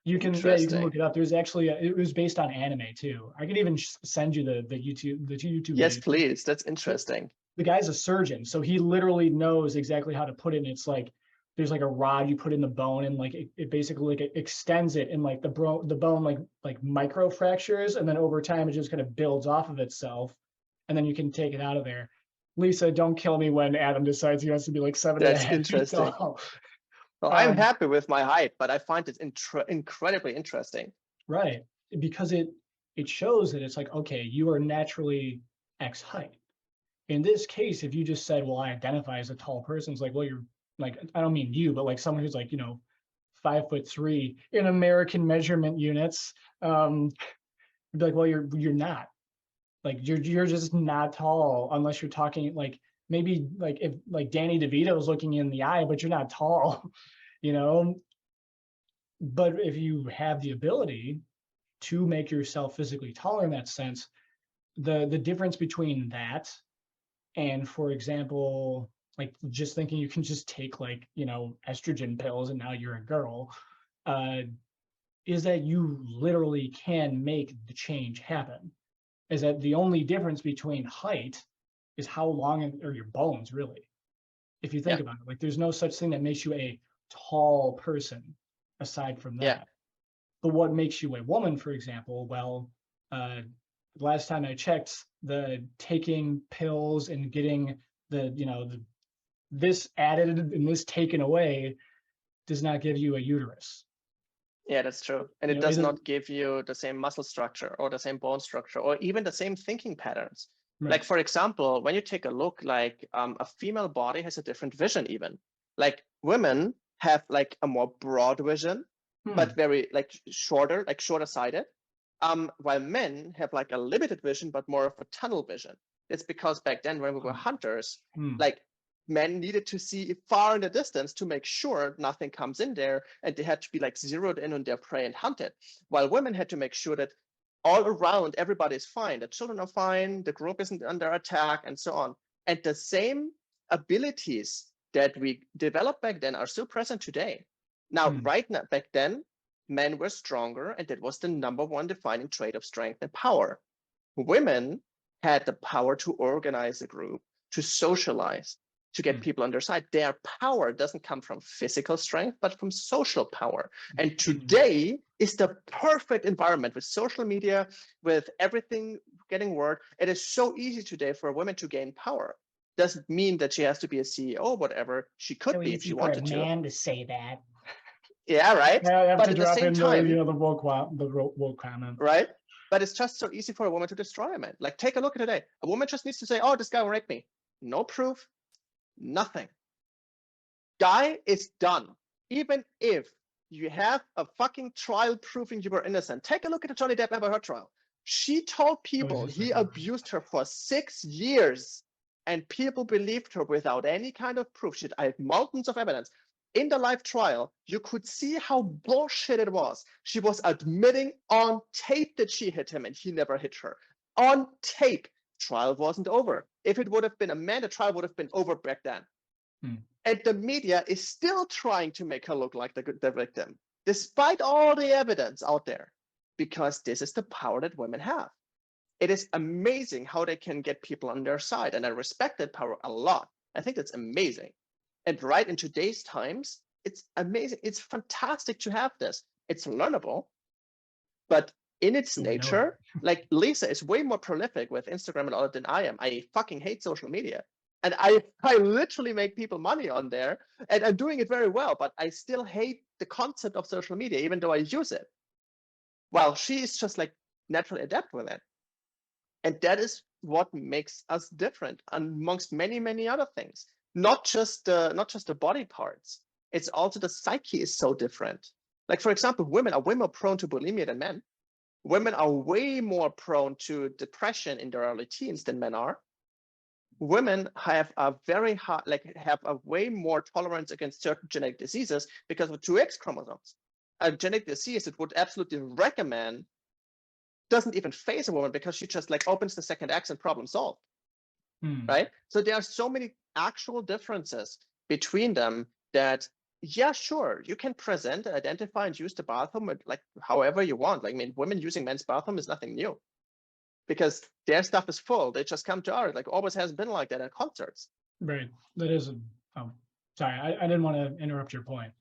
You can, yeah, you can look it up. There's actually it was based on anime too. I could even send you the YouTube Yes, videos. please. That's interesting. The guy's a surgeon, so he literally knows exactly how to put it. And it's like there's like a rod you put in the bone, and like it basically like it extends it, and like the bone like micro fractures, and then over time it just kind of builds off of itself, and then you can take it out of there. Lisa, don't kill me when Adam decides he wants to be like 7.5 That's feet interesting. tall. Well, I'm happy with my height, but I find it incredibly interesting. Right, because it shows that it's like, okay, you are naturally X height. In this case, if you just said, well, I identify as a tall person, it's like, well, you're like, I don't mean you, but like someone who's like, 5'3" in American measurement units, be like, well, you're not. Like you're just not tall unless you're talking like maybe like if like Danny DeVito is looking you in the eye, but you're not tall, you know. But if you have the ability to make yourself physically taller in that sense, the difference between that and, for example, like just thinking you can just take like estrogen pills and now you're a girl, uh, is that you literally can make the change happen. Is that the only difference between height is how long or your bones really. If you think about it, like there's no such thing that makes you a tall person aside from that. But what makes you a woman, for example, well, last time I checked, the taking pills and getting this added and this taken away does not give you a uterus. Yeah, that's true. And it does not give you the same muscle structure or the same bone structure or even the same thinking patterns. Right. Like, for example, when you take a look, like a female body has a different vision even. Like women have like a more broad vision, but very like shorter sighted. While men have like a limited vision, but more of a tunnel vision. It's because back then when we were hunters, like men needed to see far in the distance to make sure nothing comes in there, and they had to be like zeroed in on their prey and hunt it. While women had to make sure that all around everybody is fine, the children are fine, the group isn't under attack, and so on. And the same abilities that we developed back then are still present today. Now, right now, back then, men were stronger, and that was the #1 defining trait of strength and power. Women had the power to organize a group, to socialize, to get people on their side. Their power doesn't come from physical strength, but from social power. And today is the perfect environment with social media, with everything getting word. It is so easy today for a woman to gain power. Doesn't mean that she has to be a CEO or whatever. She could be if she wanted to. So easy for a man to say that. Yeah, right. I have but to at drop the same in time, the woke comment. Right. But it's just so easy for a woman to destroy a man. Like, take a look at today. A woman just needs to say, oh, this guy raped me. No proof, nothing. Guy is done. Even if you have a fucking trial proving you were innocent. Take a look at the Johnny Depp Amber Heard trial. She told people he abused her for 6 years, and people believed her without any kind of proof. She had mountains of evidence. In the live trial, you could see how bullshit it was. She was admitting on tape that she hit him and he never hit her. On tape. Trial wasn't over. If it would have been a man, the trial would have been over back then. And the media is still trying to make her look like the victim, despite all the evidence out there, because this is the power that women have. it is amazing how they can get people on their side. And I respect that power a lot. I think that's amazing. And right in today's times, it's amazing. It's fantastic to have this. It's learnable, but in its Do we know it? nature, like Lisa is way more prolific with Instagram and all that than I am. I fucking hate social media. And I literally make people money on there, and I'm doing it very well, but I still hate the concept of social media, even though I use it. While she is just like naturally adept with it. And that is what makes us different amongst many, many other things. Not just the body parts. It's also the psyche is so different. Like, for example, women are way more prone to bulimia than men. Women are way more prone to depression in their early teens than men are. Women have a very high, like have a way more tolerance against certain genetic diseases because of 2X chromosomes. A genetic disease that would absolutely wreck a man doesn't even phase a woman because she just like opens the second X and problem solved. Right? So there are so many actual differences between them that, yeah, sure, you can present, identify, and use the bathroom like however you want. Like, I mean, women using men's bathroom is nothing new because their stuff is full. They just come to ours. Like, always has been like that at concerts. Right. That is oh, sorry, I didn't want to interrupt your point.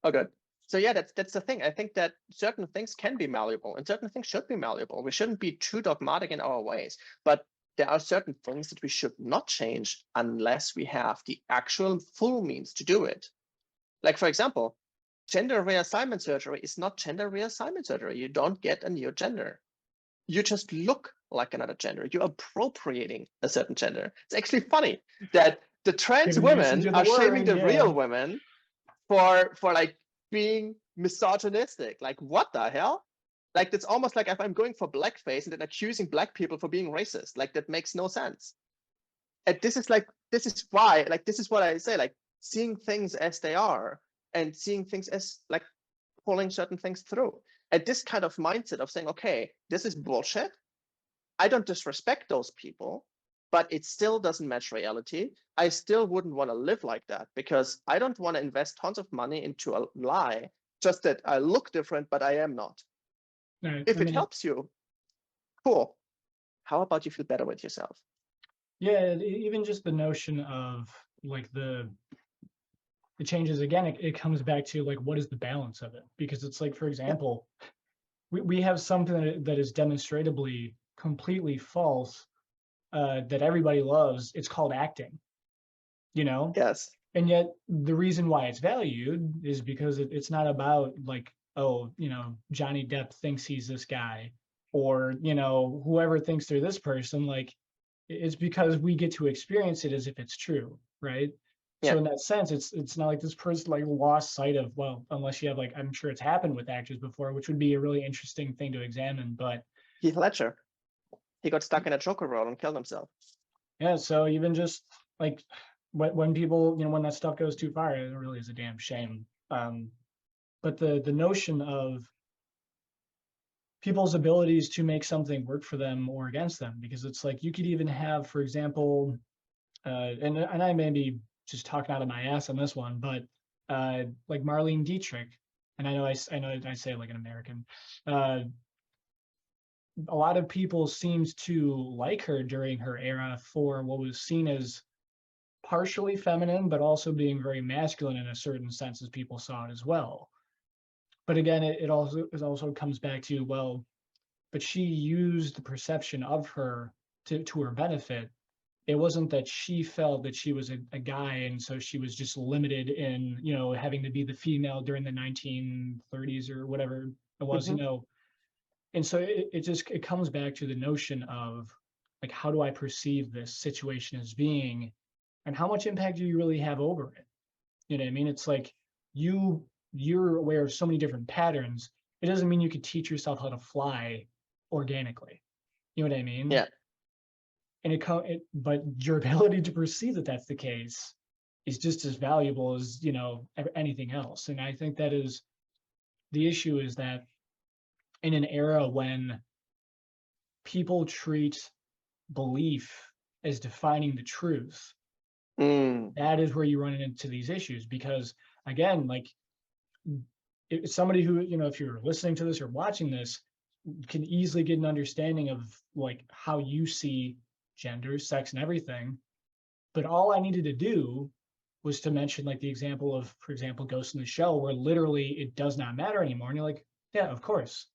Oh, good. So yeah, that's the thing. I think that certain things can be malleable and certain things should be malleable. We shouldn't be too dogmatic in our ways, but there are certain things that we should not change unless we have the actual full means to do it. Like, for example, gender reassignment surgery is not gender reassignment surgery. You don't get a new gender. You just look like another gender. You're appropriating a certain gender. It's actually funny that the trans Giving usage women of the are shaming word, the yeah. real women for like being misogynistic. Like, what the hell? Like, that's almost like if I'm going for blackface and then accusing black people for being racist. Like, that makes no sense. And this is why, like, this is what I say, like, seeing things as they are and seeing things as like pulling certain things through. And this kind of mindset of saying, okay, this is bullshit. I don't disrespect those people, but it still doesn't match reality. I still wouldn't want to live like that because I don't want to invest tons of money into a lie, just that I look different, but I am not. Right. If I it mean, helps you, cool. How about you feel better with yourself? yeah, even just the notion of like the changes again, it comes back to like what is the balance of it? Because it's like, for Yeah. example, we have something that is demonstrably completely false that everybody loves. It's called acting, you know? Yes. And yet the reason why it's valued is because it's not about like, oh, you know, Johnny Depp thinks he's this guy, or, you know, whoever thinks they're this person. Like, it's because we get to experience it as if it's true, right? Yeah. So in that sense, it's not like this person like lost sight of, well, unless you have like, I'm sure it's happened with actors before, which would be a really interesting thing to examine. But Heath Ledger, he got stuck in a Joker role and killed himself. yeah, so even just like when people, you know, when that stuff goes too far, it really is a damn shame. But the notion of people's abilities to make something work for them or against them, because it's like you could even have, for example, and I may be just talking out of my ass on this one, but like Marlene Dietrich, and I know I say it like an American. A lot of people seemed to like her during her era for what was seen as partially feminine, but also being very masculine in a certain sense as people saw it as well. But again, it also comes back to, well, but she used the perception of her to her benefit. It wasn't that she felt that she was a guy and so she was just limited in, you know, having to be the female during the 1930s or whatever it was, you know. And so it comes back to the notion of like, how do I perceive this situation as being, and how much impact do you really have over it? You know what I mean? It's like you're aware of so many different patterns. It doesn't mean you could teach yourself how to fly organically. You know what I mean? Yeah. And but your ability to perceive that that's the case is just as valuable as, you know, anything else. And I think that is the issue, is that in an era when people treat belief as defining the truth, that is where you run into these issues. Because again, like, somebody who, you know, if you're listening to this or watching this, can easily get an understanding of like how you see gender, sex, and everything. But all I needed to do was to mention like the example of, for example, Ghost in the Shell, where literally it does not matter anymore. And you're like, yeah, of course,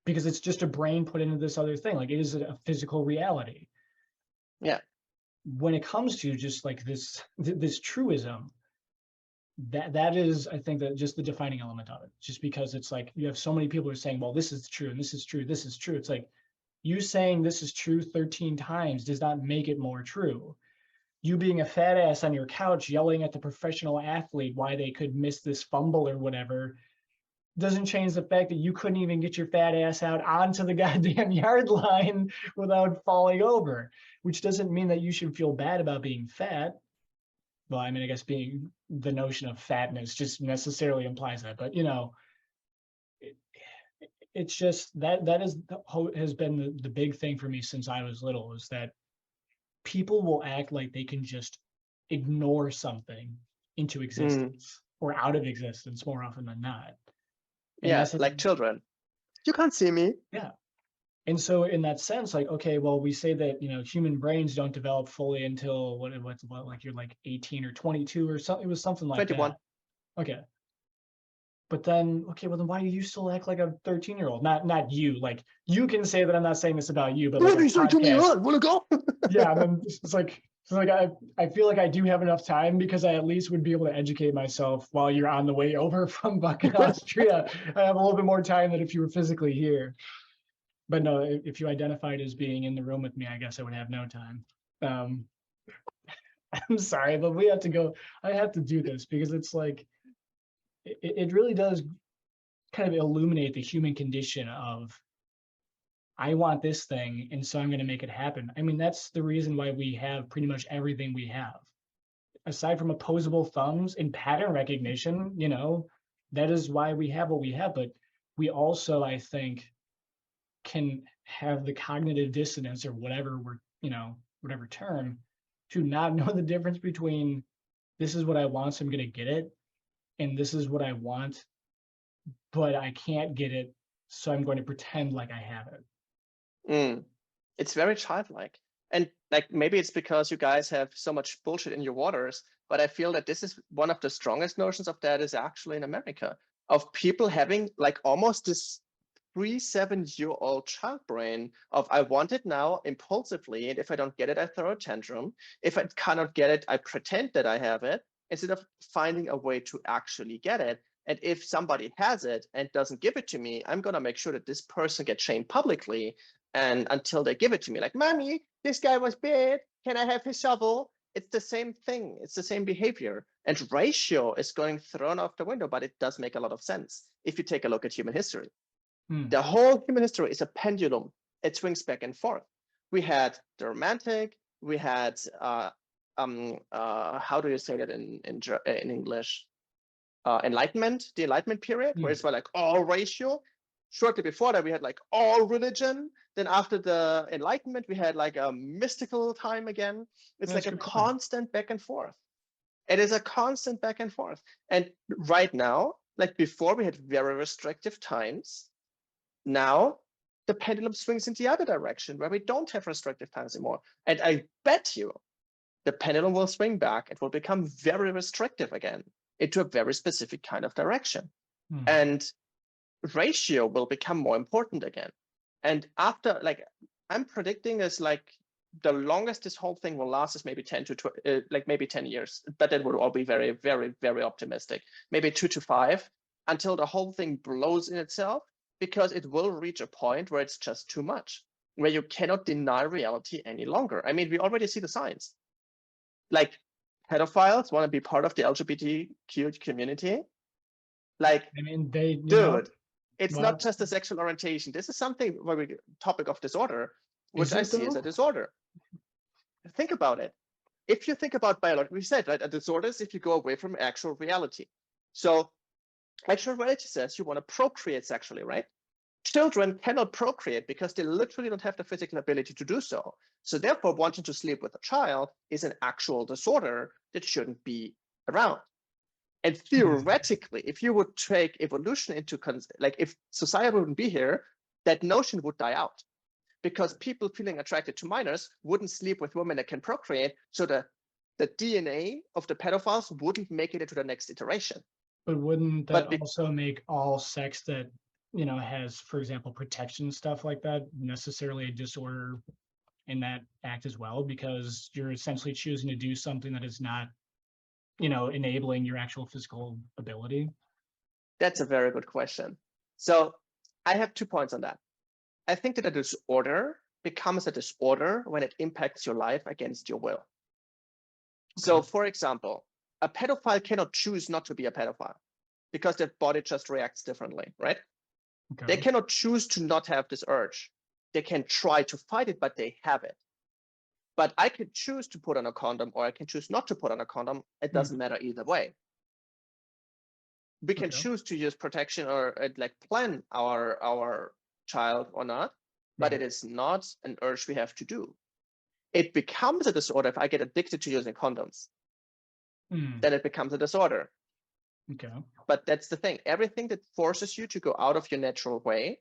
because it's just a brain put into this other thing. Like it is a physical reality. Yeah. When it comes to just like this truism, that is, I think, that just the defining element of it. Just because it's like you have so many people who are saying, well, this is true and this is true, this is true. It's like you saying this is true 13 times does not make it more true. You being a fat ass on your couch yelling at the professional athlete why they could miss this fumble or whatever doesn't change the fact that you couldn't even get your fat ass out onto the goddamn yard line without falling over, which doesn't mean that you should feel bad about being fat. Well, I mean, I guess being the notion of fatness just necessarily implies that, but it, it's just that is has been the big thing for me since I was little, is that people will act like they can just ignore something into existence or out of existence more often than not. And Yeah, that's like children. You can't see me. yeah. And so in that sense, like, okay, well, we say that, human brains don't develop fully until what like you're like 18 or 22 or something. It was something like 21. that. Okay. But then, okay, well then why do you still act like a 13-year-old? Not you. Like you can say that I'm not saying this about you, but like a podcast. Wanna go? Yeah, and then it's like I feel like I do have enough time because I at least would be able to educate myself while you're on the way over from fucking Austria. I have a little bit more time than if you were physically here. But no, if you identified as being in the room with me, I guess I would have no time. Um, I'm sorry, but we have to go. I have to do this because it's like it really does kind of illuminate the human condition of I want this thing, and so I'm going to make it happen. I mean, that's the reason why we have pretty much everything we have. Aside from opposable thumbs and pattern recognition, that is why we have what we have. But we also, I think, can have the cognitive dissonance or whatever whatever term, to not know the difference between this is what I want, so I'm going to get it, and this is what I want, but I can't get it, so I'm going to pretend like I have it. It's very childlike. And like maybe it's because you guys have so much bullshit in your waters, but I feel that this is one of the strongest notions of that is actually in America, of people having like almost this 7-year-old child brain of I want it now impulsively, and if I don't get it, I throw a tantrum. If I cannot get it, I pretend that I have it instead of finding a way to actually get it. And if somebody has it and doesn't give it to me, I'm gonna make sure that this person gets shamed publicly, and until they give it to me, like, mommy, this guy was bad, can I have his shovel? It's the same thing, it's the same behavior. And ratio is going thrown off the window, but it does make a lot of sense if you take a look at human history. The whole human history is a pendulum. It swings back and forth. We had the romantic, we had how do you say that in English? Enlightenment, the Enlightenment period, where it's like all ratio. Shortly before that, we had like all religion. Then after the Enlightenment, we had like a mystical time again. It's like a constant back and forth. It is a constant back and forth. And right now, like before, we had very restrictive times. Now the pendulum swings in the other direction where we don't have restrictive times anymore. And I bet you the pendulum will swing back. It will become very restrictive again into a very specific kind of direction. And ratio will become more important again. And after, like, I'm predicting is like the longest this whole thing will last is maybe 10 to maybe 10 years, but that would all be very, very, very optimistic. Maybe 2 to 5 until the whole thing blows in itself, because it will reach a point where it's just too much, where you cannot deny reality any longer. I mean, we already see the signs. Like pedophiles want to be part of the LGBTQ community. Like, I mean, dude, it's not just a sexual orientation. This is something where we topic of disorder, which I see as a disorder. Think about it. If you think about biology, we said, right, a disorder is if you go away from actual reality. So actual reality says you want to procreate sexually, right? Children cannot procreate because they literally don't have the physical ability to do so. So therefore, wanting to sleep with a child is an actual disorder that shouldn't be around. And theoretically, if you would take evolution into, like if society wouldn't be here, that notion would die out, because people feeling attracted to minors wouldn't sleep with women that can procreate, so the DNA of the pedophiles wouldn't make it into the next iteration. But wouldn't that But also make all sex that, has, for example, protection stuff like that necessarily a disorder in that act as well? Because you're essentially choosing to do something that is not, enabling your actual physical ability. that's a very good question. So I have 2 points on that. I think that a disorder becomes a disorder when it impacts your life against your will. So, for example, a pedophile cannot choose not to be a pedophile because their body just reacts differently, right? Okay. They cannot choose to not have this urge. They can try to fight it, but they have it. But I can choose to put on a condom, or I can choose not to put on a condom. It doesn't matter either way. We can choose to use protection or like plan our child or not, but it is not an urge we have to do. It becomes a disorder if I get addicted to using condoms. Then it becomes a disorder. Okay. But that's the thing. Everything that forces you to go out of your natural way,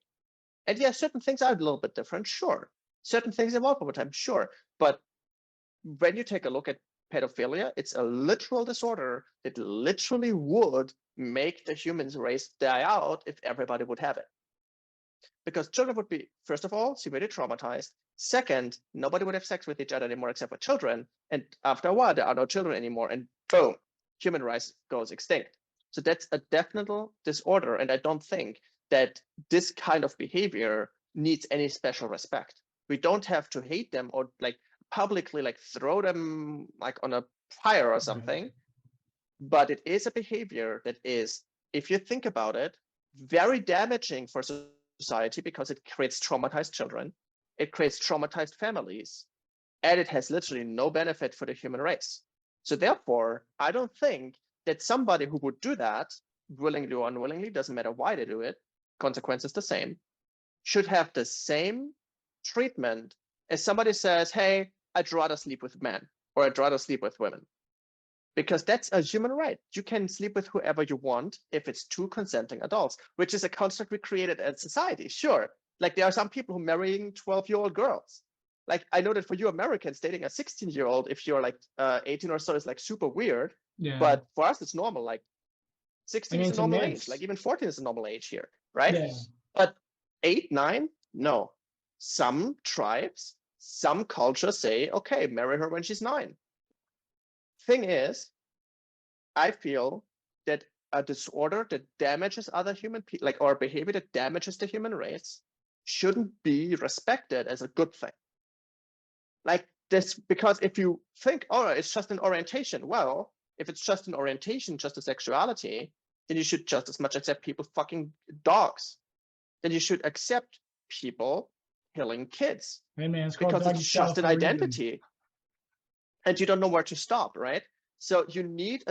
and yeah, certain things are a little bit different, sure. Certain things evolve over time, sure. But when you take a look at pedophilia, it's a literal disorder that literally would make the human race die out if everybody would have it. Because children would be, first of all, severely traumatized. Second, nobody would have sex with each other anymore except for children. And after a while, there are no children anymore. And boom, human race goes extinct. So that's a definite disorder. And I don't think that this kind of behavior needs any special respect. We don't have to hate them or like publicly like throw them like on a fire or something. But it is a behavior that is, if you think about it, very damaging for society because it creates traumatized children, it creates traumatized families, and it has literally no benefit for the human race. So therefore, I don't think that somebody who would do that, willingly or unwillingly, doesn't matter why they do it, consequence is the same, should have the same treatment as somebody says, hey, I'd rather sleep with men or I'd rather sleep with women. Because that's a human right. You can sleep with whoever you want if it's two consenting adults, which is a construct we created as society. Sure, like there are some people who marrying 12-year-old girls. Like I know that for you Americans, dating a 16-year-old if you're like 18 or so is like super weird. Yeah. But for us, it's normal. Like 16 is a it's normal a age. mix. Like even 14 is a normal age here, right? Yeah. But 8, 9, no. Some tribes, some cultures say, okay, marry her when she's 9. Thing is, I feel that a disorder that damages other human people, like or behavior that damages the human race, shouldn't be respected as a good thing. Like this, because if you think, oh, it's just an orientation. Well, if it's just an orientation, just a sexuality, then you should just as much accept people fucking dogs. Then you should accept people killing kids. Hey man, it's because it's just an identity. And you don't know where to stop, right? So you need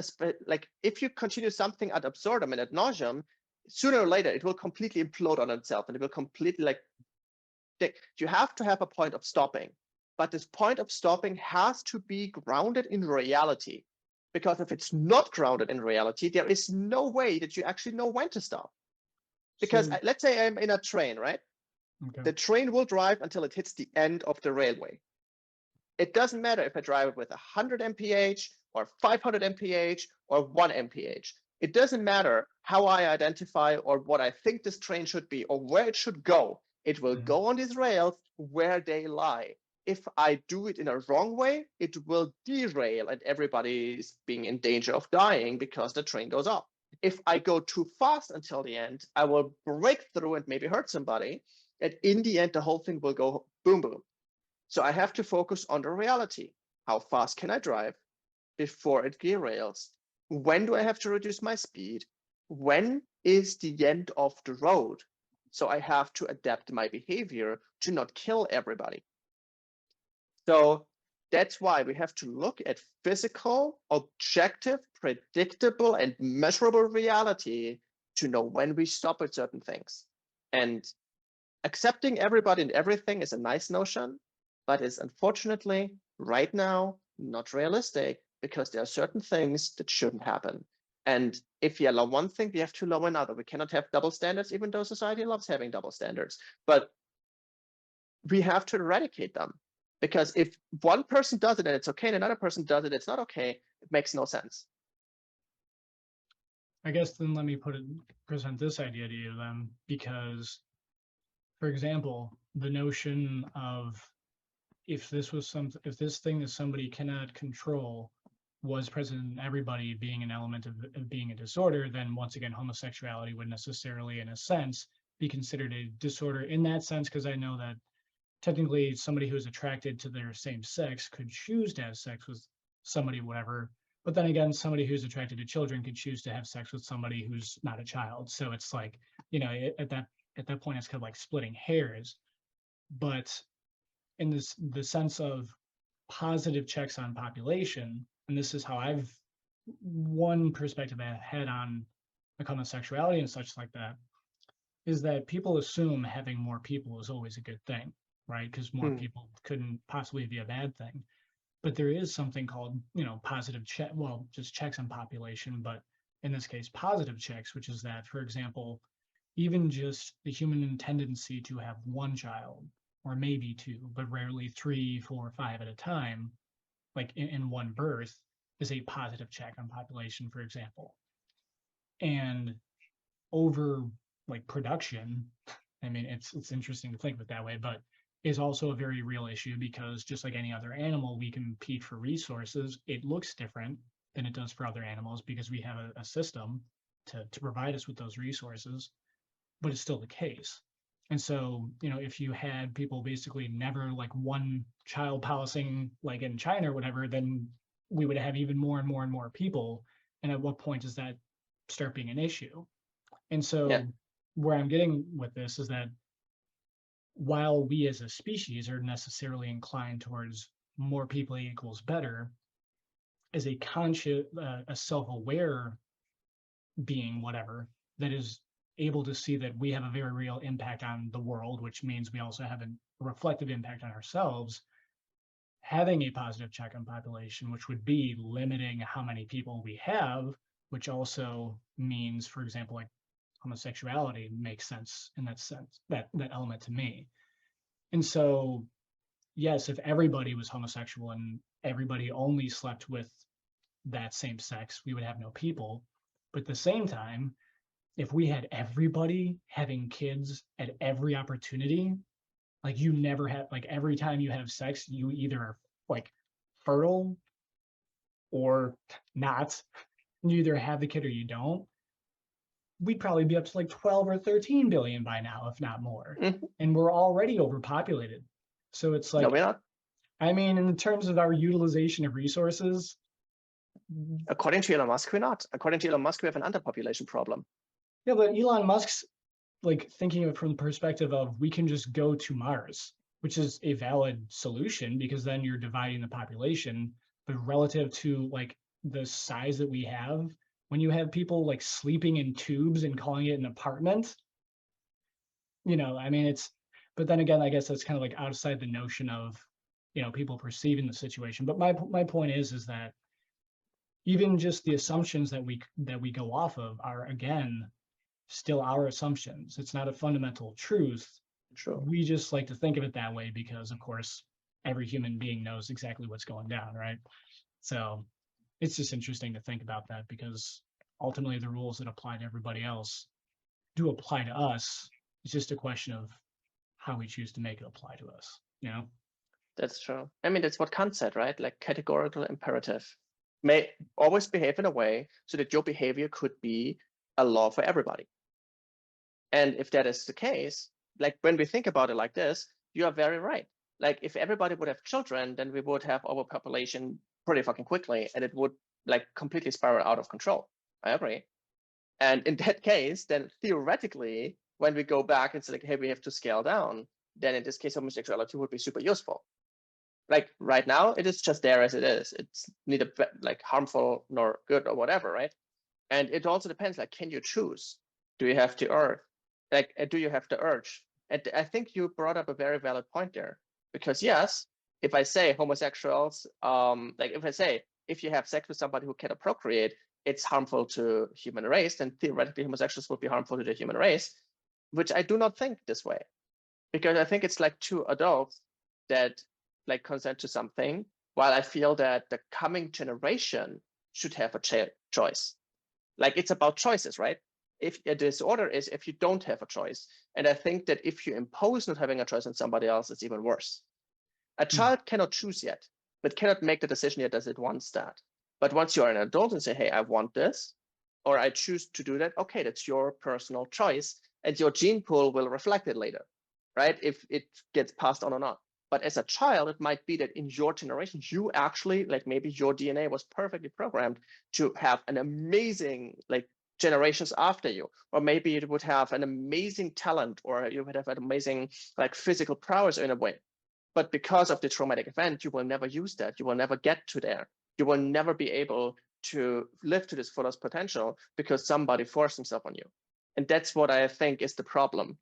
like if you continue something ad absurdum and ad nauseum, sooner or later it will completely implode on itself and it will completely like you have to have a point of stopping. But this point of stopping has to be grounded in reality. Because if it's not grounded in reality, there is no way that you actually know when to stop. Because let's say I'm in a train, right? Okay. The train will drive until it hits the end of the railway. It doesn't matter if I drive it with 100 mph or 500 mph or 1 mph. It doesn't matter how I identify or what I think this train should be or where it should go. It will go on these rails where they lie. If I do it in a wrong way, it will derail and everybody is being in danger of dying because the train goes off. If I go too fast until the end, I will break through and maybe hurt somebody. And in the end, the whole thing will go boom, boom. So I have to focus on the reality. How fast can I drive before it derails? When do I have to reduce my speed? When is the end of the road? So I have to adapt my behavior to not kill everybody. So that's why we have to look at physical, objective, predictable, and measurable reality to know when we stop at certain things. And accepting everybody and everything is a nice notion, but is unfortunately right now not realistic because there are certain things that shouldn't happen. And if we allow one thing, we have to allow another. We cannot have double standards, even though society loves having double standards. But we have to eradicate them, because if one person does it and it's okay, and another person does it, it's not okay, it makes no sense. I guess then let me present this idea to you then, because, for example, the notion of if this thing that somebody cannot control was present in everybody being an element of being a disorder, then once again, homosexuality would necessarily, in a sense, be considered a disorder in that sense, because I know that technically somebody who is attracted to their same sex could choose to have sex with somebody, whatever. But then again, somebody who's attracted to children could choose to have sex with somebody who's not a child. So it's like, at that point, it's kind of like splitting hairs. But in the sense of positive checks on population, and this is how one perspective I had on like homosexuality and such like that, is that people assume having more people is always a good thing, right? Because more people couldn't possibly be a bad thing. But there is something called, positive check, well, just checks on population, but in this case, positive checks, which is that, for example, even just the human tendency to have one child, or maybe two, but rarely 3, 4, 5 at a time, like in one birth, is a positive check on population, for example. And over like production, I mean, it's interesting to think of it that way, but is also a very real issue, because just like any other animal, we compete for resources. It looks different than it does for other animals because we have a system to provide us with those resources, but it's still the case. And so, if you had people basically never like one child policing like in China or whatever, then we would have even more and more and more people. And at what point does that start being an issue? And so where I'm getting with this is that while we as a species are necessarily inclined towards more people equals better, as a conscious, a self-aware being, whatever, that is able to see that we have a very real impact on the world, which means we also have a reflective impact on ourselves, having a positive check on population, which would be limiting how many people we have, which also means, for example, like homosexuality makes sense in that sense, that element to me. And so, yes, if everybody was homosexual and everybody only slept with that same sex, we would have no people. But at the same time, if we had everybody having kids at every opportunity, like you never have, like every time you have sex, you either are like fertile or not. You either have the kid or you don't. We'd probably be up to like 12 or 13 billion by now, if not more. And we're already overpopulated. So it's like, no, we're not. I mean, in terms of our utilization of resources. According to Elon Musk, we're not. According to Elon Musk, we have an underpopulation problem. Yeah, but Elon Musk's like thinking of it from the perspective of we can just go to Mars, which is a valid solution because then you're dividing the population. But relative to like the size that we have, when you have people like sleeping in tubes and calling it an apartment, I mean, but then again, I guess that's kind of like outside the notion of, people perceiving the situation. But my point is that even just the assumptions that we go off of are, again, still our assumptions. It's not a fundamental truth. Sure. We just like to think of it that way because, of course, every human being knows exactly what's going down, right? So it's just interesting to think about that because ultimately the rules that apply to everybody else do apply to us. It's just a question of how we choose to make it apply to us, That's true. I mean, that's what Kant said, right? Like categorical imperative. May always behave in a way so that your behavior could be a law for everybody. And if that is the case, like when we think about it like this, you are very right. Like if everybody would have children, then we would have overpopulation pretty fucking quickly and it would like completely spiral out of control. I agree. And in that case, then theoretically, when we go back and say like, hey, we have to scale down, then in this case, homosexuality would be super useful. Like right now, it is just there as it is. It's neither like harmful nor good or whatever, right? And it also depends, like, can you choose? Do you have to urge? Like, do you have the urge? And I think you brought up a very valid point there. Because yes, if I say homosexuals, like if I say, if you have sex with somebody who cannot procreate, it's harmful to human race, then theoretically homosexuals would be harmful to the human race, which I do not think this way, because I think it's like two adults that like consent to something, while I feel that the coming generation should have a choice. Like it's about choices, right? If a disorder is if you don't have a choice. And I think that if you impose not having a choice on somebody else, it's even worse. A child cannot choose yet, but cannot make the decision yet as it wants that. But once you're an adult and say, hey, I want this, or I choose to do that, okay, that's your personal choice. And your gene pool will reflect it later, right? If it gets passed on or not. But as a child, it might be that in your generation, you actually, like maybe your DNA was perfectly programmed to have an amazing, like generations after you, or maybe it would have an amazing talent, or you would have an amazing like physical prowess in a way. But because of the traumatic event, you will never use that. You will never get to there. You will never be able to live to this fullest potential because somebody forced himself on you. And that's what I think is the problem.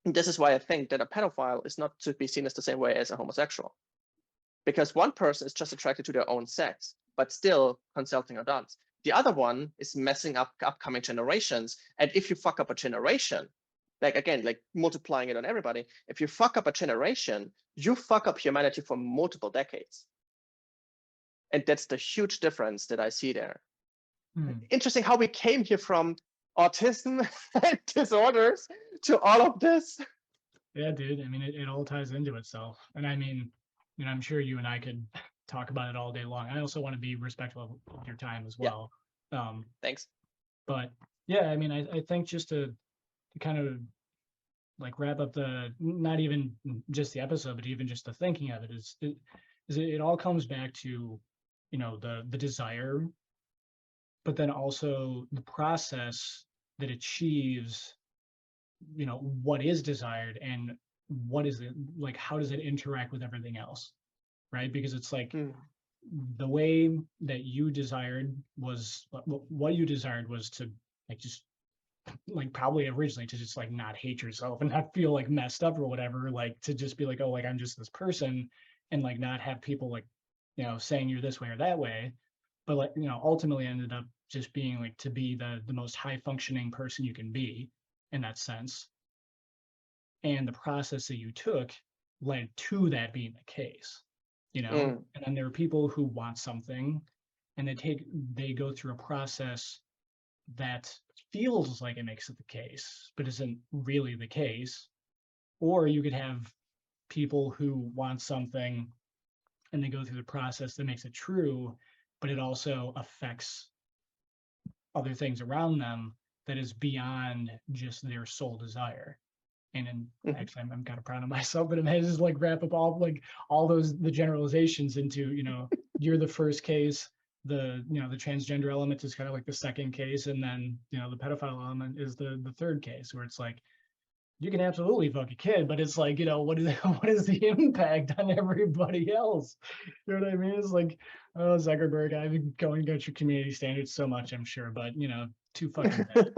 And this is why I think that a pedophile is not to be seen as the same way as a homosexual. Because one person is just attracted to their own sex, but still consulting adults. The other one is messing up upcoming generations. And if you fuck up a generation, like again, like multiplying it on everybody, if you fuck up a generation, you fuck up humanity for multiple decades. And that's the huge difference that I see there. Interesting how we came here from autism and disorders to all of this. Yeah, dude. I mean, it all ties into itself. And I mean, I'm sure you and I could talk about it all day long. I also want to be respectful of your time as well. Thanks. But yeah, I mean, I think just to kind of like wrap up not even just the episode, but even just the thinking of it it all comes back to, the desire, but then also the process that achieves, what is desired and what is it like, how does it interact with everything else, right? Because it's like the way that you desired was what you desired was to like just like probably originally to just like not hate yourself and not feel like messed up or whatever, like to just be like, oh, like I'm just this person, and like not have people like, saying you're this way or that way. But like, ultimately ended up just being like to be the most high functioning person you can be in that sense. And the process that you took led to that being the case, and then there are people who want something and they go through a process that feels like it makes it the case, but isn't really the case. Or you could have people who want something and they go through the process that makes it true, but it also affects other things around them that is beyond just their sole desire. And then actually I'm kind of proud of myself, but I just like wrap up all the generalizations into, you're the first case, the transgender element is kind of like the second case, and then the pedophile element is the third case, where it's like you can absolutely fuck a kid, but it's like, what is the impact on everybody else? You know what I mean? It's like, oh, Zuckerberg, I've been going against your community standards so much, I'm sure, but too fucking bad.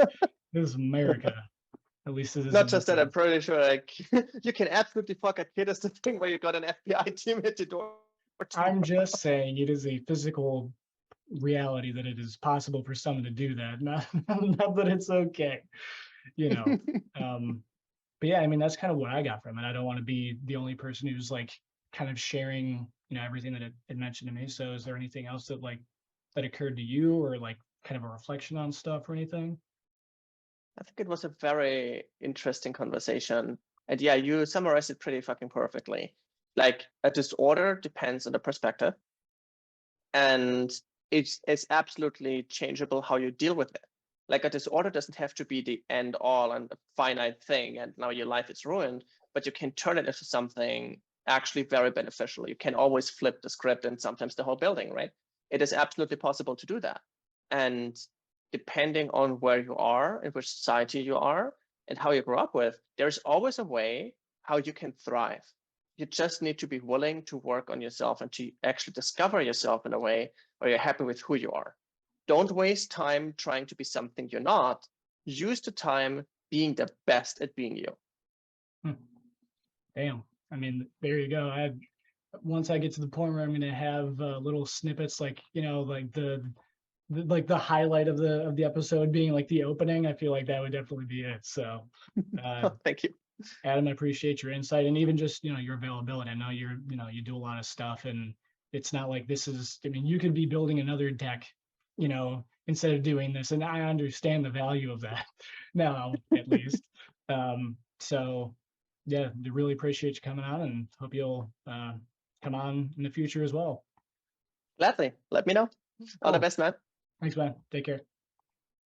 This is America. At least it is. Not just that, I'm pretty sure like you can absolutely fuck a kid is the thing where you got an FBI team at the door. I'm just saying it is a physical reality that it is possible for someone to do that. Not that it's okay, But yeah, I mean, that's kind of what I got from it. I don't want to be the only person who's like kind of sharing, everything that it mentioned to me. So is there anything else that occurred to you, or like kind of a reflection on stuff or anything? I think it was a very interesting conversation. And yeah, you summarized it pretty fucking perfectly. Like a disorder depends on the perspective. And it's absolutely changeable how you deal with it. Like a disorder doesn't have to be the end all and a finite thing, and now your life is ruined, but you can turn it into something actually very beneficial. You can always flip the script and sometimes the whole building, right? It is absolutely possible to do that. And depending on where you are, in which society you are, and how you grew up with, there's always a way how you can thrive. You just need to be willing to work on yourself and to actually discover yourself in a way where you're happy with who you are. Don't waste time trying to be something you're not. Use the time being the best at being you. Damn. I mean, there you go. Once I get to the point where I'm going to have little snippets like, like the like the highlight of the episode being like the opening, I feel like that would definitely be it. So, uh, Oh, thank you. Adam, I appreciate your insight and even just, your availability. I know you do a lot of stuff, and it's not like this is, I mean, you could be building another deck, instead of doing this. And I understand the value of that now, at least. So yeah, I really appreciate you coming on, and hope you'll come on in the future as well. Gladly. Let me know. All the Cool. best, man. Thanks, man. Take care.